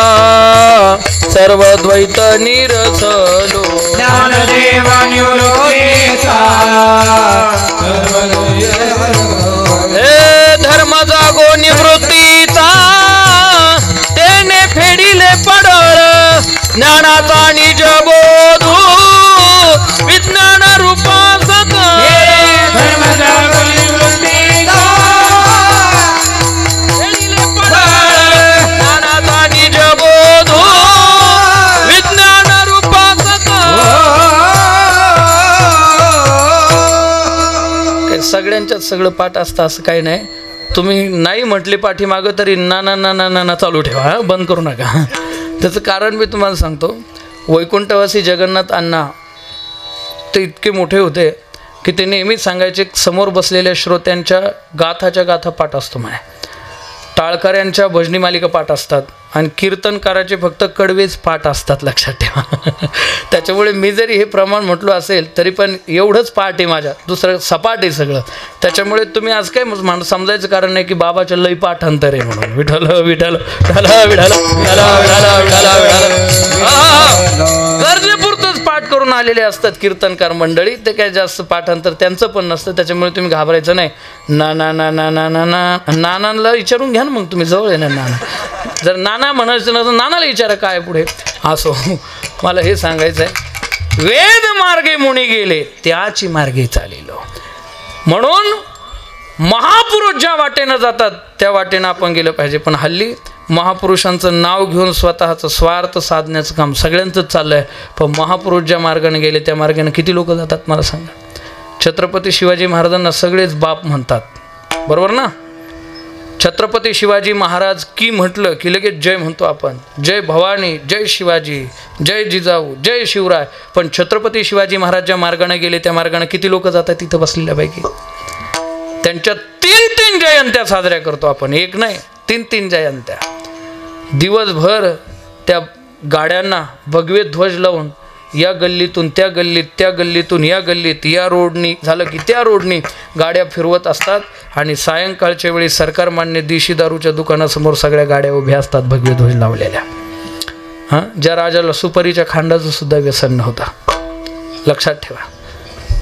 सर्व द्वैत निरसलो. ज्ञानदेव निवृत्तीचा हे धर्म जागो निवृत्तीचा त्याने फेडिले पडळ. ज्ञानाचा निज बोधू विज्ञान रूपा सकळ. धर्म जागो निवृत्तीचा फेडिले पडळ. ज्ञानाचा निज बोधू विज्ञान रूपा सकळ. सगळ्यांच्यात सगळं पाठ असतं असं काही नाही. तुम्ही नाही म्हटले पाठीमागं तरी ना ना ना ना ना ना चालू ठेवा, बंद करू नका. त्याचं कारण मी तुम्हाला सांगतो. वैकुंठवासी जगन्नाथ अण्णा ते इतके मोठे होते की ते नेहमीच सांगायचे, समोर बसलेल्या श्रोत्यांच्या गाथाच्या गाथा पाठ असतो म्हणे, टाळकऱ्यांच्या भजनी मालिका पाठ असतात आणि कीर्तनकाराचे फक्त कडवेच पाठ असतात, लक्षात ठेवा. त्याच्यामुळे मी जरी हे प्रमाण म्हटलं असेल तरी पण एवढंच पाठ आहे माझ्या, दुसरं सपाट आहे सगळं. त्याच्यामुळे तुम्ही आज काय समजायचं कारण नाही की बाबाच्या लई पाठांतर आहे म्हणून. विठ्ठल विठ्ठल विठ्ठल विठ्ठल विठ्ठल विठ्ठल गरजेपुरतंच पाठ करून आलेले असतात कीर्तनकार मंडळी. ते काय जास्त पाठांतर त्यांचं पण नसतं. त्याच्यामुळे तुम्ही घाबरायचं नाही. ना ना ना ना ना ना ना नानांना विचारून घ्या ना, मग तुम्ही जवळ आहे ना नाना. जर नाना म्हणायचं नसतं नानाला विचारा काय पुढे. असो, मला हे सांगायचं आहे, वेद मार्गे मुनी गेले त्याची मार्गे चालिलो. म्हणून महापुरुष ज्या वाटेनं जातात त्या वाटेनं आपण गेलं पाहिजे. पण हल्ली महापुरुषांचं नाव घेऊन स्वतःचं स्वार्थ साधण्याचं काम सगळ्यांचंच चाललं आहे. पण महापुरुष ज्या मार्गाने गेले त्या मार्गाने किती लोक जातात मला सांगा. छत्रपती शिवाजी महाराजांना सगळेच बाप म्हणतात, बरोबर ना? छत्रपती शिवाजी महाराज की म्हटलं की लगेच जय म्हणतो आपण. जय भवानी, जय शिवाजी, जय जिजाऊ, जय शिवराय. पण छत्रपती शिवाजी महाराज ज्या मार्गाने गेले त्या मार्गाने किती लोक जातात तिथं बसलेल्यापैकी? त्यांच्या 3 जयंत्या साजऱ्या करतो आपण, एक नाही 3 जयंत्या. दिवसभर त्या गाड्यांना भगवे ध्वज लावून या गल्लीतून त्या गल्लीत, त्या गल्लीतून या गल्लीत, या रोडनी झालं की त्या रोडनी गाड्या फिरवत असतात. आणि सायंकाळच्या वेळी सरकार मान्य देशी दारूच्या दुकानासमोर सगळ्या गाड्या उभ्या असतात भगवे ध्वज लावलेल्या. हां, ज्या राजाला सुपारीच्या खांडाचं सुद्धा व्यसन नव्हता, लक्षात ठेवा.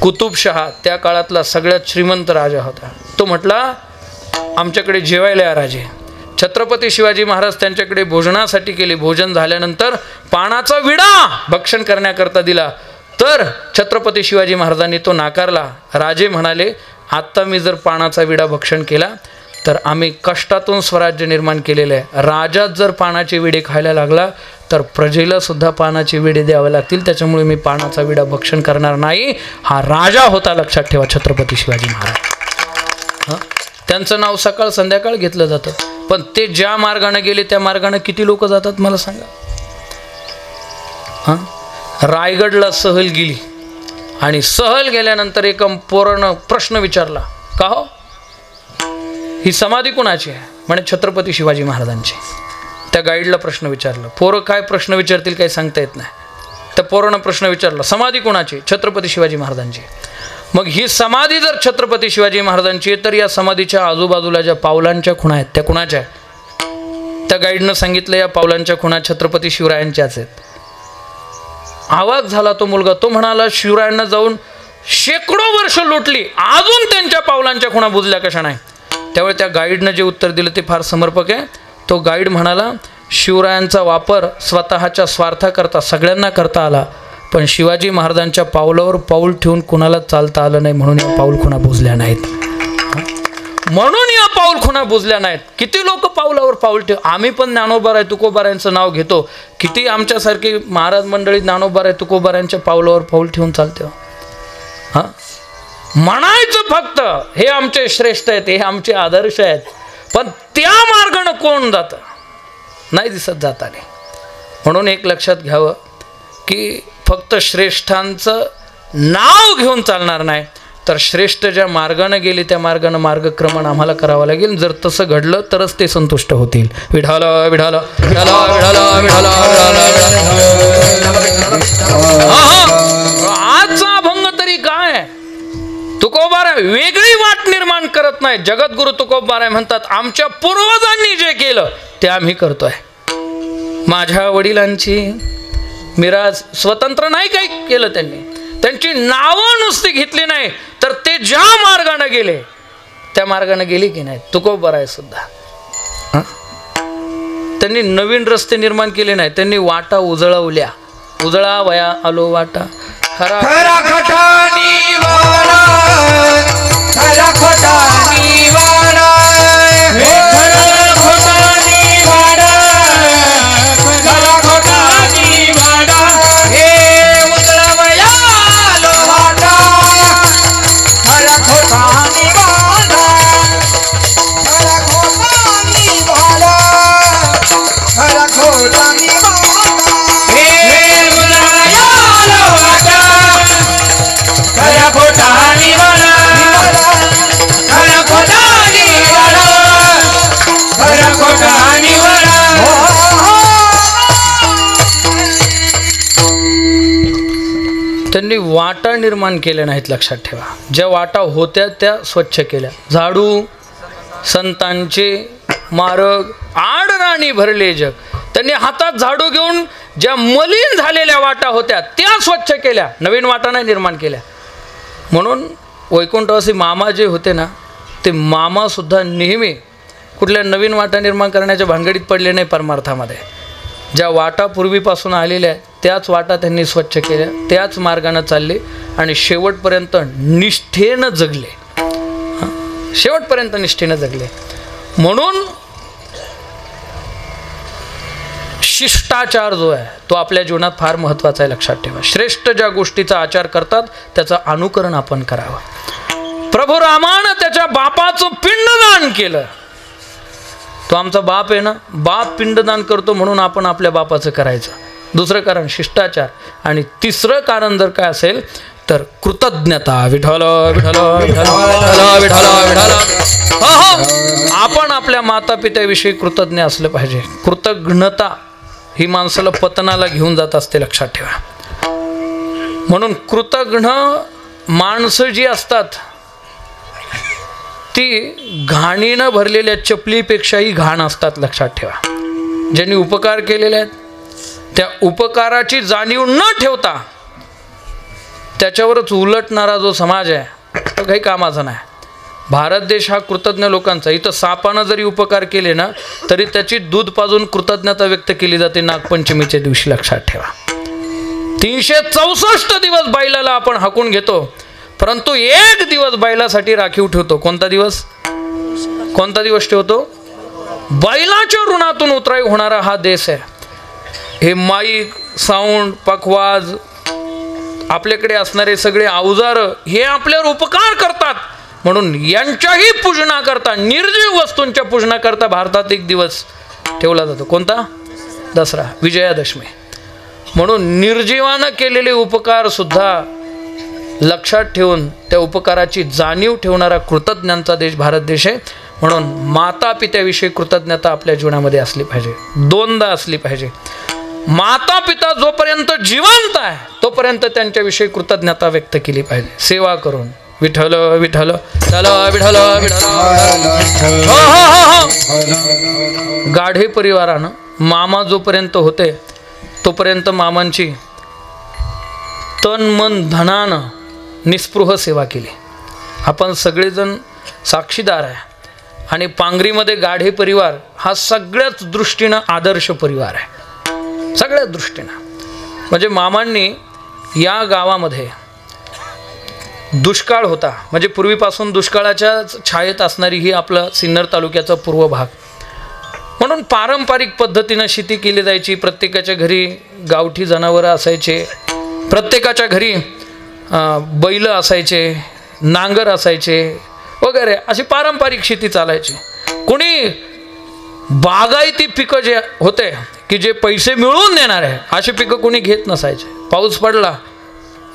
कुतुबशहा त्या काळातला सगळ्यात श्रीमंत राजा होता. तो म्हटला आमच्याकडे जेवायला या राजे. छत्रपती शिवाजी महाराज त्यांच्याकडे भोजनासाठी केले. भोजन झाल्यानंतर पानाचा विडा भक्षण करण्याकरता दिला, तर छत्रपती शिवाजी महाराजांनी तो नाकारला. राजे म्हणाले, आत्ता मी जर पानाचा विडा भक्षण केला तर आम्ही कष्टातून स्वराज्य निर्माण केलेलं आहे. राजात जर पानाचे विडे खायला लागला तर प्रजेला सुद्धा पानाचे विडे द्यावे लागतील, त्याच्यामुळे मी पानाचा विडा भक्षण करणार नाही. हा राजा होता, लक्षात ठेवा, छत्रपती शिवाजी महाराज. त्यांचं नाव सकाळ संध्याकाळ घेतलं जातं. पण ते ज्या मार्गाने गेले त्या मार्गाने किती लोक जातात मला सांगा. हां, रायगडला सहल गेली आणि सहल गेल्यानंतर एका पोरानं प्रश्न विचारला, का हो ही समाधी कुणाची आहे? म्हणे छत्रपती शिवाजी महाराजांची. त्या गाईडला प्रश्न विचारला. पोरं काय प्रश्न विचारतील काही सांगता येत नाही. त्या पोरानं प्रश्न विचारला, समाधी कुणाची? छत्रपती शिवाजी महाराजांची. मग ही समाधी जर छत्रपती शिवाजी महाराजांची आहे तर या समाधीच्या आजूबाजूला ज्या पावलांच्या खुणा आहेत त्या कुणाच्या आहेत? त्या गाईडनं सांगितलं, या पावलांच्या खुणा छत्रपती शिवरायांच्याच आहेत. आवाज झाला तो मुलगा. तो म्हणाला, शिवरायांना जाऊन शेकडो वर्ष लुटली, अजून त्यांच्या पावलांच्या खुणा बुजल्या कशा नाही? त्यावेळी त्या गाईडनं जे उत्तर दिलं ते फार समर्पक आहे. तो गाईड म्हणाला, शिवरायांचा वापर स्वतःच्या स्वार्थाकरता सगळ्यांना करता आला, पण शिवाजी महाराजांच्या पावलावर पाऊल ठेवून कुणाला चालता आलं नाही, म्हणून या पाऊल खुणा बुजल्या नाहीत. म्हणून या पाऊल खुणा बुजल्या नाहीत. किती लोक पावलावर पाऊल ठेव. आम्ही पण ज्ञानोबाराय तुकोबारायांचं नाव घेतो. किती आमच्यासारखी महाराज मंडळी ज्ञानोबाराय तुकोबारायांच्या पावलावर पाऊल ठेवून चालते. हां, म्हणायचं फक्त हे आमचे श्रेष्ठ आहेत, हे आमचे आदर्श आहेत, पण त्या मार्गानं कोण जातं नाही दिसत जाताने. म्हणून एक लक्षात घ्यावं की फक्त श्रेष्ठांचं नाव घेऊन चालणार नाही, तर श्रेष्ठ ज्या मार्गानं गेले त्या मार्गानं मार्गक्रमण आम्हाला करावं लागेल. जर तसं घडलं तरच ते संतुष्ट होतील. विठाल विठाल विठाल विठाल विठाल. आजचा अभंग तरी काय, तुकोबाराय वेगळी वाट निर्माण करत नाही. जगद्गुरु तुकोबाराय म्हणतात, आमच्या पूर्वजांनी जे केलं ते आम्ही करतोय. माझ्या वडिलांची मिराज स्वतंत्र नाही काही केलं त्यांनी. त्यांची नावं नुसती घेतली नाही, तर ते ज्या मार्गाने गेले त्या मार्गाने गेली की नाही. तुकोबाराय सुद्धा त्यांनी नवीन रस्ते निर्माण केले नाही, त्यांनी वाटा उजळवल्या. उजळा वया आलो वाटा, खरा खोटा निवाडा, खरा खोटा निवाडा, खरा खोटा निवाडा, खरा खोटा निवाडा, हे उजळवया लो वाटा, खरा खोटा निवाडा, खरा खोटा निवाडा, खरा खोटा निवाडा, हे उजळवया लो वाटा, खरा खोटा निवाडा, खरा खोटा निवाडा, खरा खोटा निवाडा. त्यांनी वाटा निर्माण केल्या नाहीत, लक्षात ठेवा. ज्या वाटा होत्या त्या स्वच्छ केल्या. झाडू संतांचे मार्ग आडराणी भरले जग. त्यांनी हातात झाडू घेऊन ज्या मलिन झालेल्या वाटा होत्या त्या स्वच्छ केल्या, नवीन वाटा नाही निर्माण केल्या. म्हणून वैकुंठवासी मामा जे होते ना, ते मामासुद्धा नेहमी कुठल्या नवीन वाटा निर्माण करण्याच्या भानगडीत पडले नाही. परमार्थामध्ये ज्या वाटा पूर्वीपासून आलेल्या आहेत त्याच वाटा त्यांनी स्वच्छ केल्या, त्याच मार्गाने चालले आणि शेवटपर्यंत निष्ठेनं जगले. शेवटपर्यंत निष्ठेनं जगले. म्हणून शिष्टाचार जो आहे तो आपल्या जीवनात फार महत्त्वाचा आहे, लक्षात ठेवा. श्रेष्ठ ज्या गोष्टीचा आचार करतात त्याचं अनुकरण आपण करावं. प्रभू रामानं त्याच्या बापाचं पिंडदान केलं. तो आमचा बाप आहे ना, बाप पिंडदान करतो म्हणून आपण आपल्या बापाचं करायचं. दुसरं कारण शिष्टाचार. आणि तिसरं कारण जर काय असेल तर कृतज्ञता. विठ्ठल विठ्ठल विठ्ठल विठ्ठल विठ्ठल. आपण आपल्या माता पित्याविषयी कृतज्ञ असलं पाहिजे. कृतज्ञता ही माणसाला पतनाला घेऊन जात असते, लक्षात ठेवा. म्हणून कृतज्ञ माणसं जी असतात ती घाणीनं भरलेल्या चपलीपेक्षाही घाण असतात, लक्षात ठेवा. ज्यांनी उपकार केलेले आहेत त्या उपकाराची जाणीव न ठेवता त्याच्यावरच उलटणारा जो समाज आहे तो काही कामाचा नाही. भारत देश हा कृतज्ञ लोकांचा. इथं सापानं जरी उपकार केले ना तरी त्याची दूध पाजून कृतज्ञता व्यक्त केली जाते नागपंचमीच्या दिवशी, लक्षात ठेवा. 364 दिवस बैलाला आपण हाकून घेतो, परंतु एक दिवस बैलासाठी राखीव ठेवतो. कोणता दिवस? कोणता दिवस ठेवतो? बैलाच्या ऋणातून उतराई होणारा हा देश आहे. हे माईक, साऊंड, पखवाज, आपल्याकडे असणारे सगळे अवजार हे आपल्यावर उपकार करतात. म्हणून यांच्याही पूजनाकरता, निर्जीव वस्तूंच्या पूजनाकरता भारतात एक दिवस ठेवला जातो. कोणता? दसरा, विजयादशमी. म्हणून निर्जीवानं केलेले उपकार सुद्धा लक्षात ठेवून त्या उपकाराची जाणीव ठेवणारा कृतज्ञांचा देश भारत देश आहे. म्हणून माता पित्याविषयी कृतज्ञता आपल्या जीवनामध्ये असली पाहिजे, दोनदा असली पाहिजे. माता पिता जोपर्यंत जिवंत आहे तोपर्यंत त्यांच्याविषयी कृतज्ञता व्यक्त केली पाहिजे, सेवा करून. विठ्ठल विठ्ठल चला विठ्ठल विठ्ठल. हो हो हो हो. गाढे परिवारानं मामा जोपर्यंत होते तोपर्यंत मामांची तन मन धनानं निस्पृह सेवा केली. आपण सगळेजण साक्षीदार आहे. आणि पांगरीमध्ये गाढे परिवार हा सगळ्याच दृष्टीनं आदर्श परिवार आहे, सगळ्याच दृष्टीनं. म्हणजे मामांनी या गावामध्ये दुष्काळ होता, म्हणजे पूर्वीपासून दुष्काळाच्या छायेत असणारी ही आपला सिन्नर तालुक्याचा पूर्व भाग. म्हणून पारंपरिक पद्धतीनं शेती केली जायची. प्रत्येकाच्या घरी गावठी जनावरं असायचे, प्रत्येकाच्या घरी बैल असायचे, नांगर असायचे वगैरे, अशी पारंपरिक शेती चालायची. कोणी बागायती पिकं जे होते की जे पैसे मिळवून देणार आहे अशी पिकं कोणी घेत नसायचे. पाऊस पडला,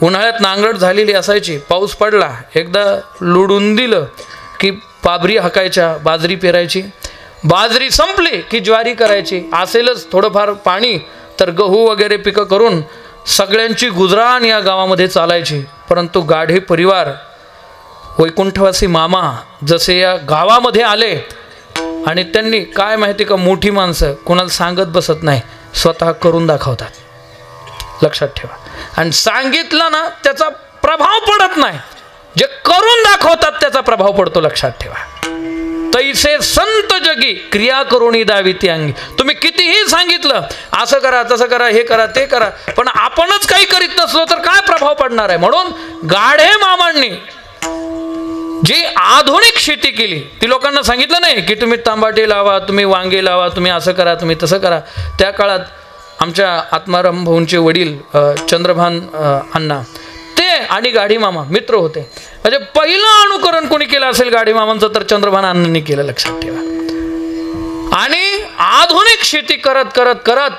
उन्हाळ्यात नांगरट झालेली असायची, पाऊस पडला एकदा लुडून दिलं की पाबरी हाकायच्या, बाजरी पेरायची. बाजरी संपली की ज्वारी करायची. असेलच थोडंफार पाणी तर गहू वगैरे पिकं करून सगळ्यांची गुजराण या गावामध्ये चालायची. परंतु गाढे परिवार, वैकुंठवासी मामा जसे या गावामध्ये आले आणि त्यांनी काय माहिती का, मोठी माणसं कोणाला सांगत बसत नाही, स्वतः करून दाखवतात. लक्षात ठेवा. आणि सांगितलं ना त्याचा प्रभाव पडत नाही, जे करून दाखवतात त्याचा प्रभाव पडतो. लक्षात ठेवा. तैसे संत जगी क्रिया करुणी दाविती अंगी. तुम्ही कितीही सांगितलं असं करा तसं करा हे करा ते करा, पण आपणच काही करीत नसलो तर काय प्रभाव पडणार आहे. म्हणून गाढे मामांनी जी आधुनिक शेती केली ती लोकांना सांगितलं नाही की तुम्ही तांबाटे लावा, तुम्ही वांगे लावा, तुम्ही असं करा, तुम्ही तसं करा. त्या काळात आमच्या आत्माराम भाऊंचे वडील चंद्रभान अण्णा ते आणि गाढी मामा मित्र होते. म्हणजे पहिलं अनुकरण कोणी केलं असेल गाढी मामांचं तर चंद्रभान अण्णांनी केलं. लक्षात ठेवा. आणि आधुनिक शेती करत करत करत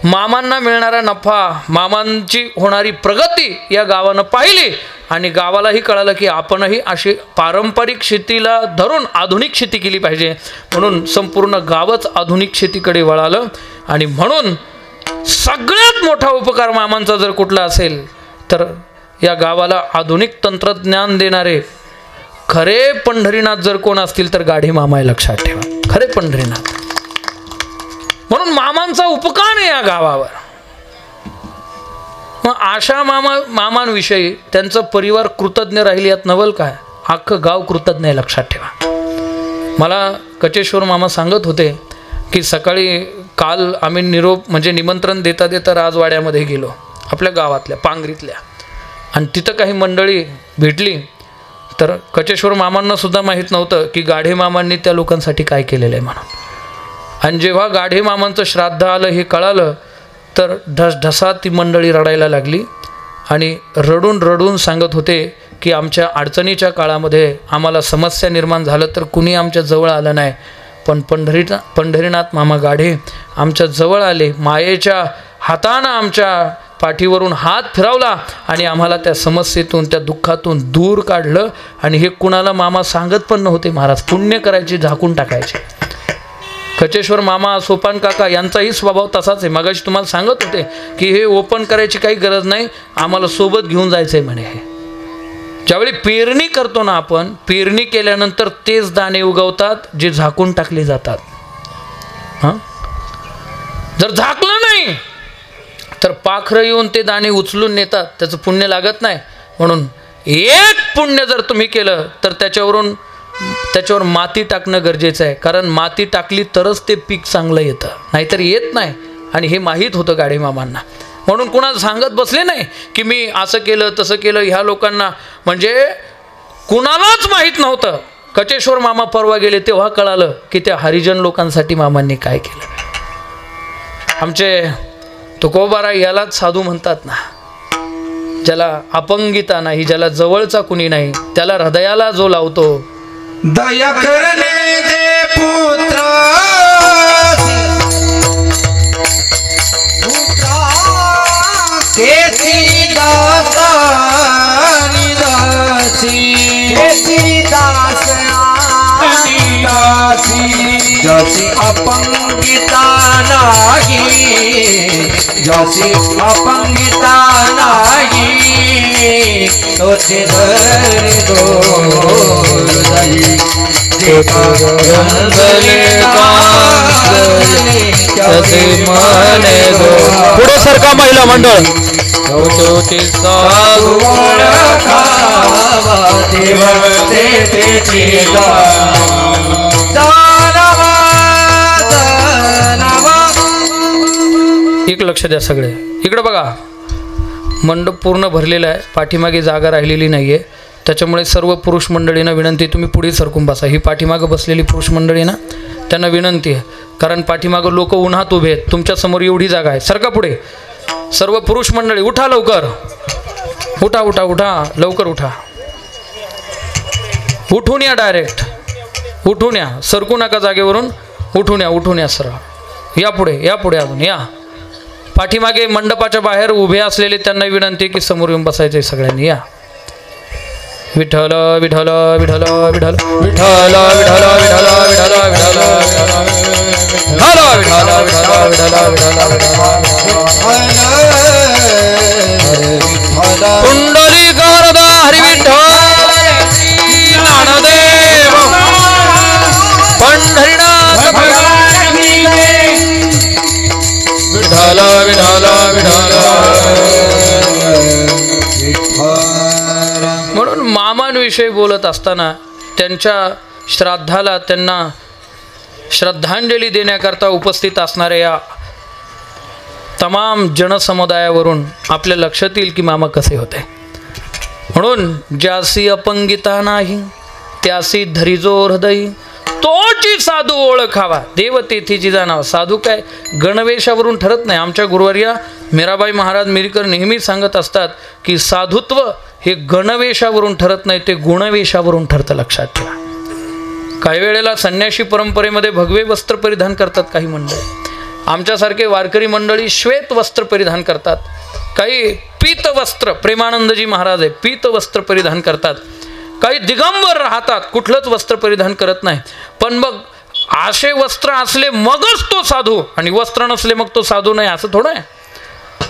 मामांना मिळणारा नफा, मामांची होणारी प्रगती या गावानं पाहिली आणि गावालाही कळालं की आपणही अशी पारंपरिक शेतीला धरून आधुनिक शेती केली पाहिजे. म्हणून संपूर्ण गावच आधुनिक शेतीकडे वळालं. आणि म्हणून सगळ्यात मोठा उपकार मामांचा जर कुठला असेल तर या गावाला आधुनिक तंत्रज्ञान देणारे खरे पंढरीनाथ जर कोण असतील तर गाढे मामा आहे. लक्षात ठेवा, खरे पंढरीनाथ. म्हणून मामांचा उपकार आहे या गावावर. मग अशा मामांविषयी त्यांचा परिवार कृतज्ञ राहील यात नवल काय, अख्खं गाव कृतज्ञ आहे. लक्षात ठेवा. मला कचेश्वर मामा सांगत होते की सकाळी काल आम्ही निरोप म्हणजे निमंत्रण देता देता राजवाड्यामध्ये गेलो आपल्या गावातल्या पांगरीतल्या, आणि तिथं काही मंडळी भेटली. तर कचेश्वर मामांना सुद्धा माहीत नव्हतं की गाढे मामांनी त्या लोकांसाठी काय केलेलं आहे म्हणून. आणि जेव्हा गाढे मामांचं श्राद्ध आलं हे कळालं तर ढसढसा ती मंडळी रडायला लागली आणि रडून रडून सांगत होते की आमच्या अडचणीच्या काळामध्ये आम्हाला समस्या निर्माण झालं तर कुणी आमच्या जवळ आलं नाही, पण पंढरीनाथ मामा गाढे आमच्या जवळ आले, मायेच्या हातानं आमच्या पाठीवरून हात फिरवला आणि आम्हाला त्या समस्येतून त्या दुःखातून दूर काढलं. आणि हे कुणाला मामा सांगत पण नव्हते महाराज, पुण्य करायचे, झाकून टाकायचे. कचेश्वर मामा, सोपान काका यांचाही स्वभाव तसाच आहे. मगाशी तुम्हाला सांगत होते की हे ओपन करायची काही गरज नाही, आम्हाला सोबत घेऊन जायचं आहे म्हणे. हे ज्यावेळी पेरणी करतो ना आपण, पेरणी केल्यानंतर तेच दाणे उगवतात जे झाकून टाकले जातात. हां, जर झाकलं नाही तर पाखरं येऊन ते दाणे उचलून नेतात, त्याचं पुण्य लागत नाही. म्हणून एक पुण्य जर तुम्ही केलं तर त्याच्यावर माती टाकणं गरजेचं आहे, कारण माती टाकली तरच ते पीक चांगलं येतं, नाहीतर येत नाही. आणि हे माहीत होतं गाढे मामांना. म्हणून कुणाला सांगत बसले नाही की मी असं केलं तसं केलं. ह्या लोकांना म्हणजे कुणालाच माहीत नव्हतं. कचेश्वर मामा परवा गेले तेव्हा कळालं की त्या हरिजन लोकांसाठी मामांनी काय केलं. आमचे तुकोबाराय यालाच साधू म्हणतात ना, ज्याला अपंगिता नाही, ज्याला जवळचा कुणी नाही, त्याला हृदयाला जो लावतो. दया करणे दे पुत्रा केसी दाता जसी अपंगिता नाही, जसी अपंगिता नाही, तोचे धरे दोरही पुढे सरका महिला मंडळ साधू एक लक्ष द्या सगळे इकडे बघा. मंडप पूर्ण भरलेला आहे, पाठीमागे जागा राहिलेली नाहीये. त्याच्यामुळे सर्व पुरुष मंडळींना विनंती, तुम्ही पुढे सरकून बसा. ही पाठीमागं बसलेली पुरुष मंडळी ना, त्यांना विनंती आहे, कारण पाठीमागं लोक उन्हात उभे आहेत. तुमच्यासमोर एवढी जागा आहे, सरका पुढे. सर्व पुरुष मंडळी उठा लवकर, उठा उठा उठा लवकर उठा. उठून या, डायरेक्ट उठून या, सरकू नका जागेवरून. उठून या सरळ. या पुढे अजून या. पाठीमागे मंडपाच्या बाहेर उभे असलेले त्यांना विनंती की समोर येऊन बसायचे सगळ्यांनी. या. विठ्ठल विठ्ठल विठ्ठल विठ्ठल विठ्ठल विठ्ठल विठ्ठल विठ्ठल कुंडली गरदा हरी विठ्ठल ज्ञानदेव पंढरीनाथ विठ्ठल विठ्ठल विठ्ठल. म्हणून मामांविषयी बोलत असताना त्यांच्या श्राद्धाला त्यांना श्रद्धांजली देण्याकरता उपस्थित असणाऱ्या या तमाम जनसमुदायावरून आपल्या लक्षात येईल की मामा कसे होते. म्हणून ज्यासी अपंगिता नाही त्यासी धरिजो हृदय, तोची साधू ओळखावा देव तेथीची जाणावा. साधू काय गणवेशावरून ठरत नाही. आमच्या गुरुवर्या मीराबाई महाराज मिरीकर नेहमी सांगत असतात की साधुत्व हे गणवेशावरून ठरत नाही, ते गुणवेशावरून ठरतं. लक्षात ठेवा. काही वेळेला संन्याशी परंपरेमध्ये भगवे वस्त्र परिधान करतात काही मंडळी. आमच्यासारखे वारकरी मंडळी श्वेत वस्त्र परिधान करतात. काही पीत वस्त्र, प्रेमानंदजी महाराज आहे, पीत वस्त्र परिधान करतात. काही दिगंबर राहतात, कुठलंच वस्त्र परिधान करत नाही. पण मग असे वस्त्र असले मगच तो साधू, आणि वस्त्र नसले मग तो साधू नाही, असं थोडं आहे.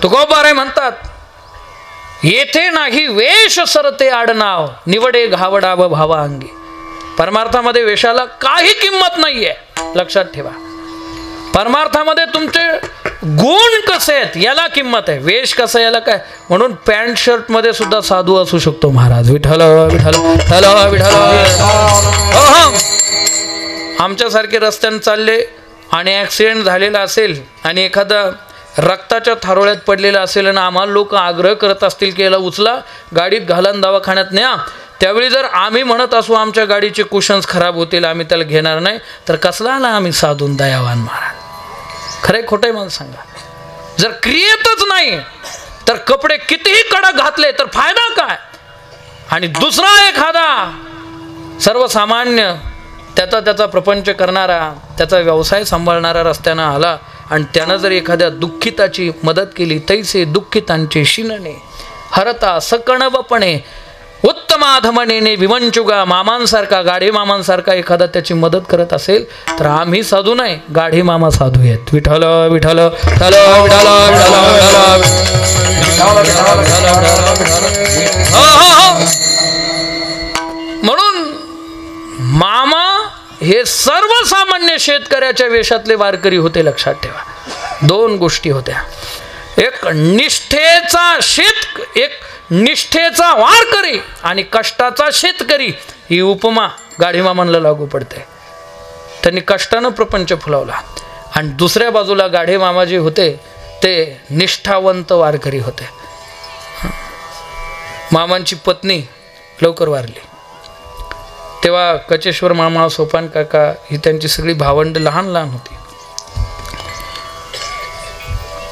तुकोबाराय म्हणतात, येथे नाही वेश सरते आडनाव, निवडे घावडाव भावा अंगी. परमार्थामध्ये वेशाला काही किंमत नाहीये. लक्षात ठेवा. परमार्थामध्ये तुमचे गुण कसे आहेत याला किंमत आहे, वेश कसा याला काय. म्हणून पॅन्ट शर्ट मध्ये सुद्धा साधू असू शकतो महाराज. विठ्ठल विठ्ठल विठ्ठल विठ्ठल. आमच्यासारखे रस्त्याने चालले आणि ॲक्सिडेंट झालेला असेल आणि एखादा रक्ताच्या थारोळ्यात पडलेला असेल आणि आम्हाला लोक आग्रह करत असतील की याला उचला, गाडीत घाला, दवाखान्यात न्या, त्यावेळी जर आम्ही म्हणत असू आमच्या गाडीचे कुशन्स खराब होतील, आम्ही त्याला घेणार नाही, तर कसला आला आम्ही साधून दयावान महाराज. खरंय खोटंय मला सांगा. जर क्रियेतच नाही तर कपडे कितीही कडक घातले तर फायदा काय. आणि दुसरा एखादा सर्वसामान्य त्याचा प्रपंच करणारा, त्याचा व्यवसाय सांभाळणारा रस्त्यानं आला आणि त्यानं जर एखाद्या दुःखिताची मदत केली, तैसे दुःखितांचे शिनणे हरता सकणवपणे उत्तमाधमनेने विवंचुगा. मामांसारखा, गाढे मामांसारखा एखादा त्याची मदत करत असेल तर आम्ही साधू नाही, गाढे मामा साधू आहेत. विठ्ठल विठ्ठल विठ्ठल विठ्ठल म्हणून मामा हे सर्वसामान्य शेतकऱ्याच्या वेशातले वारकरी होते. लक्षात ठेवा. दोन गोष्टी होत्या, एक निष्ठेचा वारकरी आणि कष्टाचा शेतकरी. ही उपमा गाढेमामांना लागू पडते. त्यांनी कष्टानं प्रपंच फुलवला. आणि दुसऱ्या बाजूला गाढेमामा जे होते ते निष्ठावंत वारकरी होते. मामांची पत्नी लवकर वारली तेव्हा कचेश्वर मामा, सोपान काका ही त्यांची सगळी भावंड लहान लहान होती.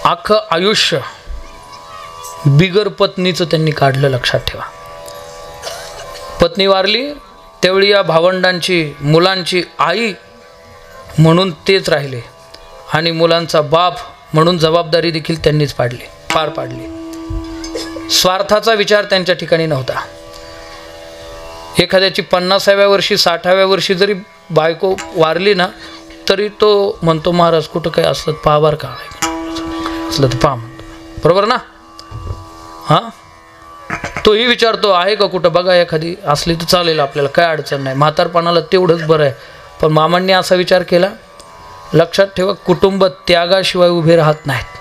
अख्खं आयुष्य बिगर पत्नीचं त्यांनी काढलं. लक्षात ठेवा. पत्नी वारली त्यावेळी या भावंडांची, मुलांची आई म्हणून तेच राहिले आणि मुलांचा बाप म्हणून जबाबदारी देखील त्यांनीच पार पाडली. स्वार्थाचा विचार त्यांच्या ठिकाणी नव्हता. एखाद्याची 50व्या वर्षी 60व्या वर्षी जरी बायको वारली ना तरी तो म्हणतो महाराज कुठं काय असलं पहा बरं का, असलं तर पहा म्हणतो, बरोबर ना? हां, तोही विचारतो आहे का कुठं बघा, एखादी असली तर चालेल आपल्याला, काय अडचण नाही, म्हातारपणाला तेवढंच बरं आहे. पण मामांनी असा विचार केला, लक्षात ठेवा कुटुंब त्यागाशिवाय उभे राहत नाहीत,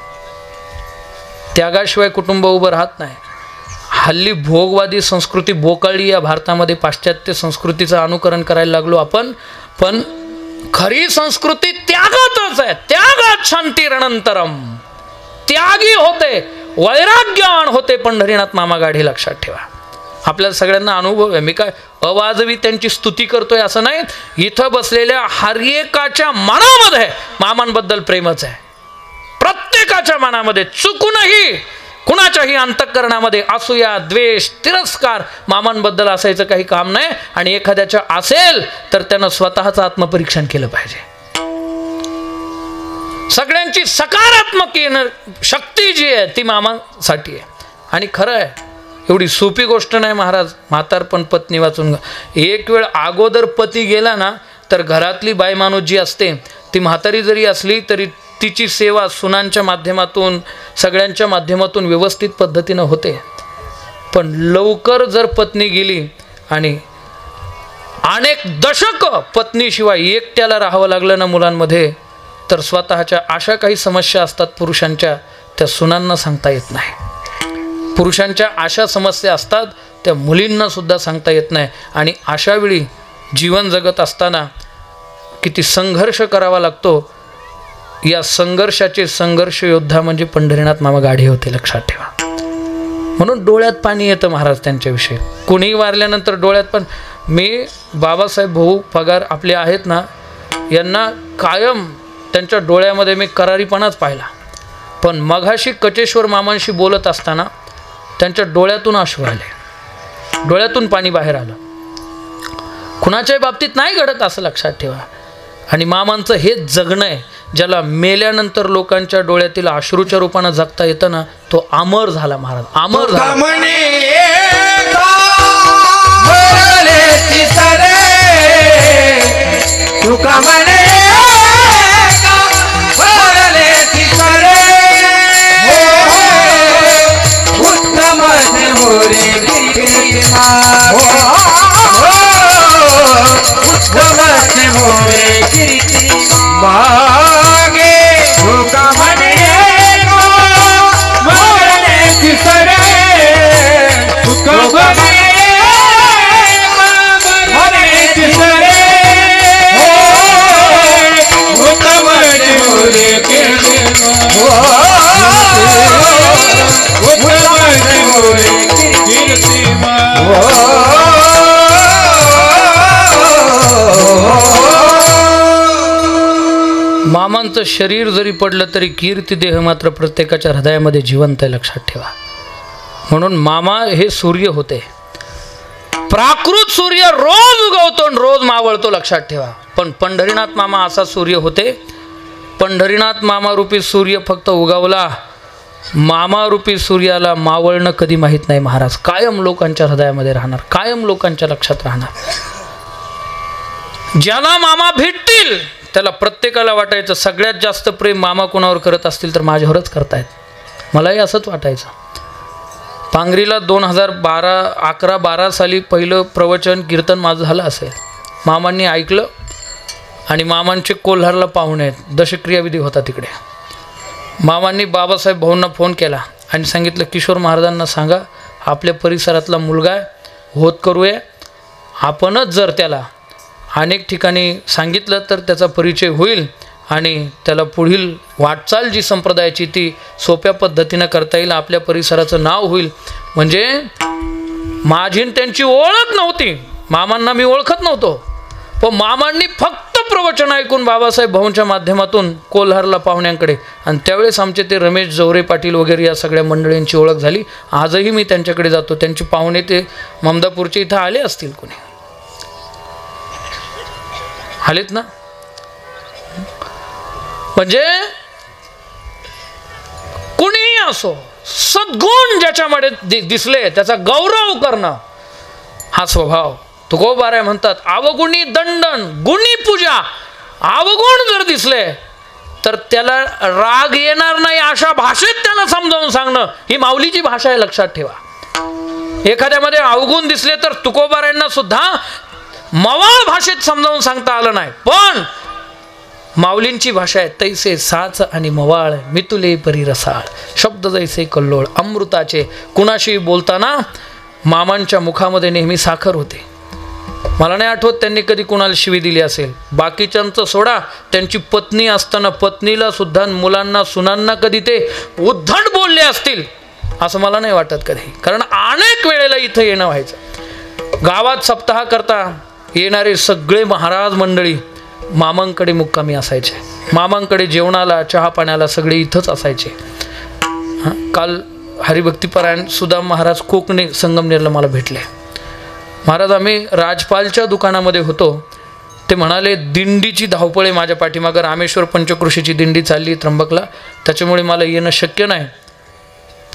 त्यागाशिवाय कुटुंब उभं राहत नाही. हल्ली भोगवादी संस्कृती बोकाळली या भारतामध्ये, पाश्चात्य संस्कृतीचं अनुकरण करायला लागलो आपण. पण खरी संस्कृती त्यागातच आहे. त्यागात शांतीरनंतरम, त्यागी होते, वैराग्यवान होते पंढरीनाथ मामा गाढे. लक्षात ठेवा, आपल्याला सगळ्यांना अनुभव आहे. मी काय अवाजवी त्यांची स्तुती करतोय असं नाही. इथं बसलेल्या हर एकाच्या मनामध्ये मामांबद्दल प्रेमच आहे. प्रत्येकाच्या मनामध्ये चुकूनही कुणाच्याही अंतःकरणामध्ये असूया, द्वेष, तिरस्कार मामांबद्दल असायचं काही काम नाही. आणि एखाद्याच्या असेल तर त्यानं स्वतःचं आत्मपरीक्षण केलं पाहिजे. सगळ्यांची सकारात्मक शक्ती जी आहे ती मामांसाठी आहे. आणि खरं आहे, एवढी सोपी गोष्ट नाही महाराज म्हातारपण पत्नी वाचून. एक वेळ अगोदर पती गेला ना तर घरातली बाई माणूस जी असते ती म्हातारी जरी असली तरी तिची सेवा सुनांच्या माध्यमातून, सगळ्यांच्या माध्यमातून व्यवस्थित पद्धतीनं होते. पण लवकर जर पत्नी गेली आणि अनेक दशक पत्नीशिवाय एकट्याला राहावं लागलं ना मुलांमध्ये, तर स्वतःच्या अशा काही समस्या असतात पुरुषांच्या, त्या सुनांना सांगता येत नाही. पुरुषांच्या अशा समस्या असतात त्या मुलींना सुद्धा सांगता येत नाही. आणि अशा वेळी जीवन जगत असताना किती संघर्ष करावा लागतो. या संघर्षाचे संघर्ष योद्धा म्हणजे पंढरीनाथ मामा गाढे होते. लक्षात ठेवा. म्हणून डोळ्यात पाणी येतं महाराज त्यांच्याविषयी. कोणीही वारल्यानंतर डोळ्यात पण. मी बाबासाहेब भाऊ पगार आपले आहेत ना, यांना कायम त्यांच्या डोळ्यामध्ये मी करारीपणाच पाहिला. पण मघाशी कचेश्वर मामांशी बोलत असताना त्यांच्या डोळ्यातून अश्रू आले, डोळ्यातून पाणी बाहेर आलं. कुणाच्याही बाबतीत नाही घडत असं लक्षात ठेवा. आणि मामांचं हे जगणं आहे, ज्याला मेल्यानंतर लोकांच्या डोळ्यातील अश्रूच्या रूपानं जगता येतं ना, तो अमर झाला महाराज, अमर झाला. मामांचं शरीर जरी पडलं तरी कीर्ती देह मात्र प्रत्येकाच्या हृदयामध्ये जिवंत आहे. लक्षात ठेवा. म्हणून मामा हे सूर्य होते. प्राकृत सूर्य रोज उगवतो आणि रोज मावळतो. लक्षात ठेवा. पण पंढरीनाथ मामा असा सूर्य होते. पंढरीनाथ मामा रूपी सूर्य फक्त उगवला, मामा रूपी सूर्याला मावळणं कधी माहीत नाही महाराज. कायम लोकांच्या हृदयामध्ये राहणार, कायम लोकांच्या लक्षात राहणार. ज्याला मामा भेटतील त्याला प्रत्येकाला वाटायचं सगळ्यात जास्त प्रेम मामा कोणावर करत असतील तर माझ्यावरच करतायत. मलाही असंच वाटायचं. पांगरीला 2011-12 साली पहिलं प्रवचन कीर्तन माझं झालं असेल. मामांनी ऐकलं आणि मामांचे कोल्हारला पाहुणे आहेत, दशक्रियाविधी होता तिकडे. मामांनी बाबासाहेब भाऊंना फोन केला आणि सांगितलं किशोर महाराजांना सांगा आपल्या परिसरातला मुलगा आहे, होत करूया. आपणच जर त्याला अनेक ठिकाणी सांगितलं तर त्याचा परिचय होईल आणि त्याला पुढील वाटचाल जी संप्रदायाची ती सोप्या पद्धतीनं करता येईल. आपल्या परिसराचं नाव होईल. म्हणजे माझी त्यांची ओळख नव्हती, मामांना मी ओळखत नव्हतो. पण मामांनी फक्त प्रवचन ऐकून बाबासाहेब भाऊंच्या माध्यमातून कोल्हारला पाहुण्यांकडे, आणि त्यावेळेस आमचे ते रमेश जवरे पाटील वगैरे या सगळ्या मंडळींची ओळख झाली. आजही मी त्यांच्याकडे जातो. त्यांचे पाहुणे ते ममदापूरचे इथं आले असतील, कोणी आलेत ना. म्हणजे कुणीही असो, सद्गुण ज्याच्यामध्ये दिसले त्याचा गौरव करणं हा स्वभाव. तुकोबाराय म्हणतात अवगुणी दंडन गुणी पूजा अवगुण जर दिसले तर त्याला राग येणार नाही अशा भाषेत त्यांना समजावून सांगणं ही माऊलीची भाषा आहे, लक्षात ठेवा. एखाद्यामध्ये अवगुण दिसले तर तुकोबारायांना सुद्धा मवाळ भाषेत समजावून सांगता आलं नाही, पण माऊलींची भाषा आहे तैसे साच आणि मवाळ मितुले परी रसाळ, शब्द जैसे कल्लोळ अमृताचे. कुणाशी बोलताना मामांच्या मुखामध्ये नेहमी साखर होते. मला नाही आठवत त्यांनी कधी कुणाला शिवी दिली असेल. बाकीच्यांचं सोडा, त्यांची पत्नी असताना पत्नीला सुद्धा, मुलांना सुनांना कधी ते उद्धट बोलले असतील असं मला नाही वाटत कधी. कारण अनेक वेळेला इथं येणं व्हायचं. गावात सप्ताह करता येणारे सगळे महाराज मंडळी मामांकडे मुक्कामी असायचे. मामांकडे जेवणाला चहा पाण्याला सगळे इथंच असायचे. काल हरिभक्तीपरायण सुदाम महाराज कोकणे संगमनेरला मला भेटले. महाराज आम्ही राजपालच्या दुकानामध्ये होतो. ते म्हणाले दिंडीची धावपळ आहे माझ्या पाठीमागं, रामेश्वर पंचकृषीची दिंडी चालली त्र्यंबकला, त्याच्यामुळे मला येणं शक्य नाही,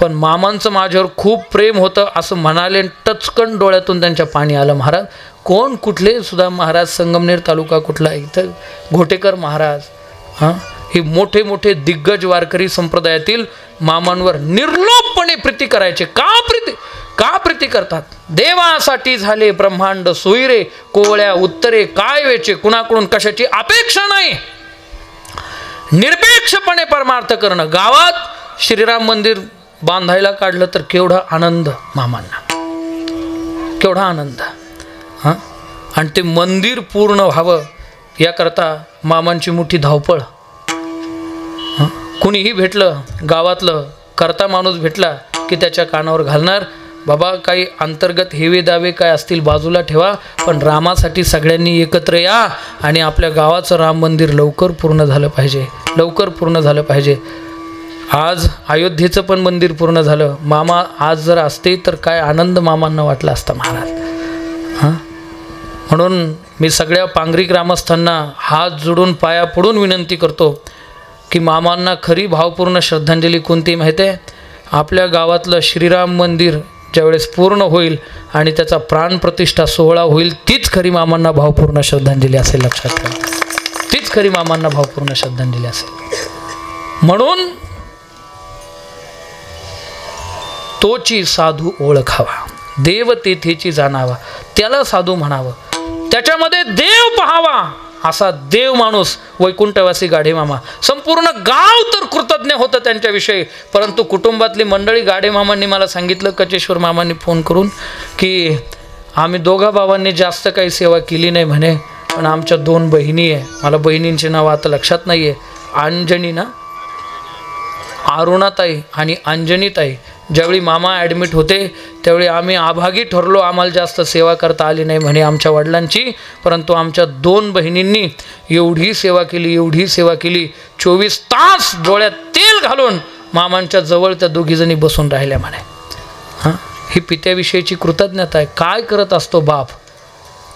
पण मामांचं माझ्यावर खूप प्रेम होतं असं म्हणाले. टचकन डोळ्यातून त्यांच्या पाणी आलं. महाराज कोण, कुठले सुदाम महाराज, संगमनेर तालुका कुठला, इथं घोटेकर महाराज. हे मोठे मोठे दिग्गज वारकरी संप्रदायातील मामांवर निर्लोभपणे प्रीती करायचे. का प्रीती करतात? देवासाठी झाले ब्रह्मांड सोयरे, कोवळ्या उत्तरे काय वेचे, कुणाकडून कशाची अपेक्षा नाही, निरपेक्षपणे परमार्थ करणं. गावात श्रीराम मंदिर बांधायला काढलं तर केवढा आनंद मामांना, केवढा आनंद. आणि ते मंदिर पूर्ण व्हावं याकरता मामांची मोठी धावपळ. कुणीही भेटलं गावातलं करता माणूस भेटला की त्याच्या कानावर घालणार, बाबा काही अंतर्गत हेवे दावे काय असतील बाजूला ठेवा, पण रामासाठी सगळ्यांनी एकत्र या आणि आपल्या गावाचं राम मंदिर लवकर पूर्ण झालं पाहिजे, लवकर पूर्ण झालं पाहिजे. आज अयोध्येचं पण मंदिर पूर्ण झालं. मामा आज जर असते तर काय आनंद मामांना वाटला असता महाराज. म्हणून मी सगळ्या पांगरी ग्रामस्थांना हात जोडून पाया पडून विनंती करतो की मामांना खरी भावपूर्ण श्रद्धांजली कोणती माहिती आहे? आपल्या गावातलं श्रीराम मंदिर ज्यावेळेस पूर्ण होईल आणि त्याचा प्राणप्रतिष्ठा सोहळा होईल, तीच खरी मामांना भावपूर्ण श्रद्धांजली असेल, लक्षात ठेवा. तीच खरी मामांना भावपूर्ण श्रद्धांजली असेल. म्हणून तोची साधू ओळखावा, देव तेथेची जाणावा, त्याला साधू म्हणावं, त्याच्यामध्ये देव पहावा. असा देव माणूस वैकुंठवासी गाढे मामा. संपूर्ण गाव तर कृतज्ञ होतं त्यांच्याविषयी, परंतु कुटुंबातली मंडळी, गाढे मामांनी मला सांगितलं, कचेश्वर मामांनी फोन करून, की आम्ही दोघा भावांनी जास्त काही सेवा केली नाही म्हणे, पण आमच्या 2 बहिणी आहे, मला बहिणींची नावं आता लक्षात नाही आहे, अंजनी ना, अरुणाताई आणि अंजनीताई. ज्यावेळी मामा ॲडमिट होते त्यावेळी आम्ही अभागी ठरलो, आम्हाला जास्त सेवा करता आली नाही म्हणे आमच्या वडिलांची, परंतु आमच्या 2 बहिणींनी एवढी सेवा केली, एवढी सेवा केली, 24 तास डोळ्यात तेल घालून मामांच्या जवळ त्या दोघीजणी बसून राहिल्या म्हणे. ही पित्याविषयीची कृतज्ञता आहे. काय करत असतो बाप,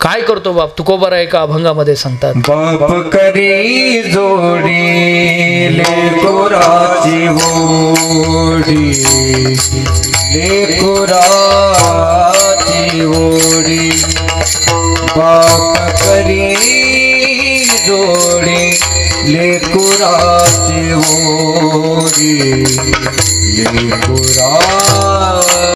काय करतो बाप? तुकोबाराय एका अभंगामध्ये सांगतात, बाप करी जोडी लेकुराची होडी, लेकुराची होडी, बाप करी जोडी लेकुराची होडी, लेकुराची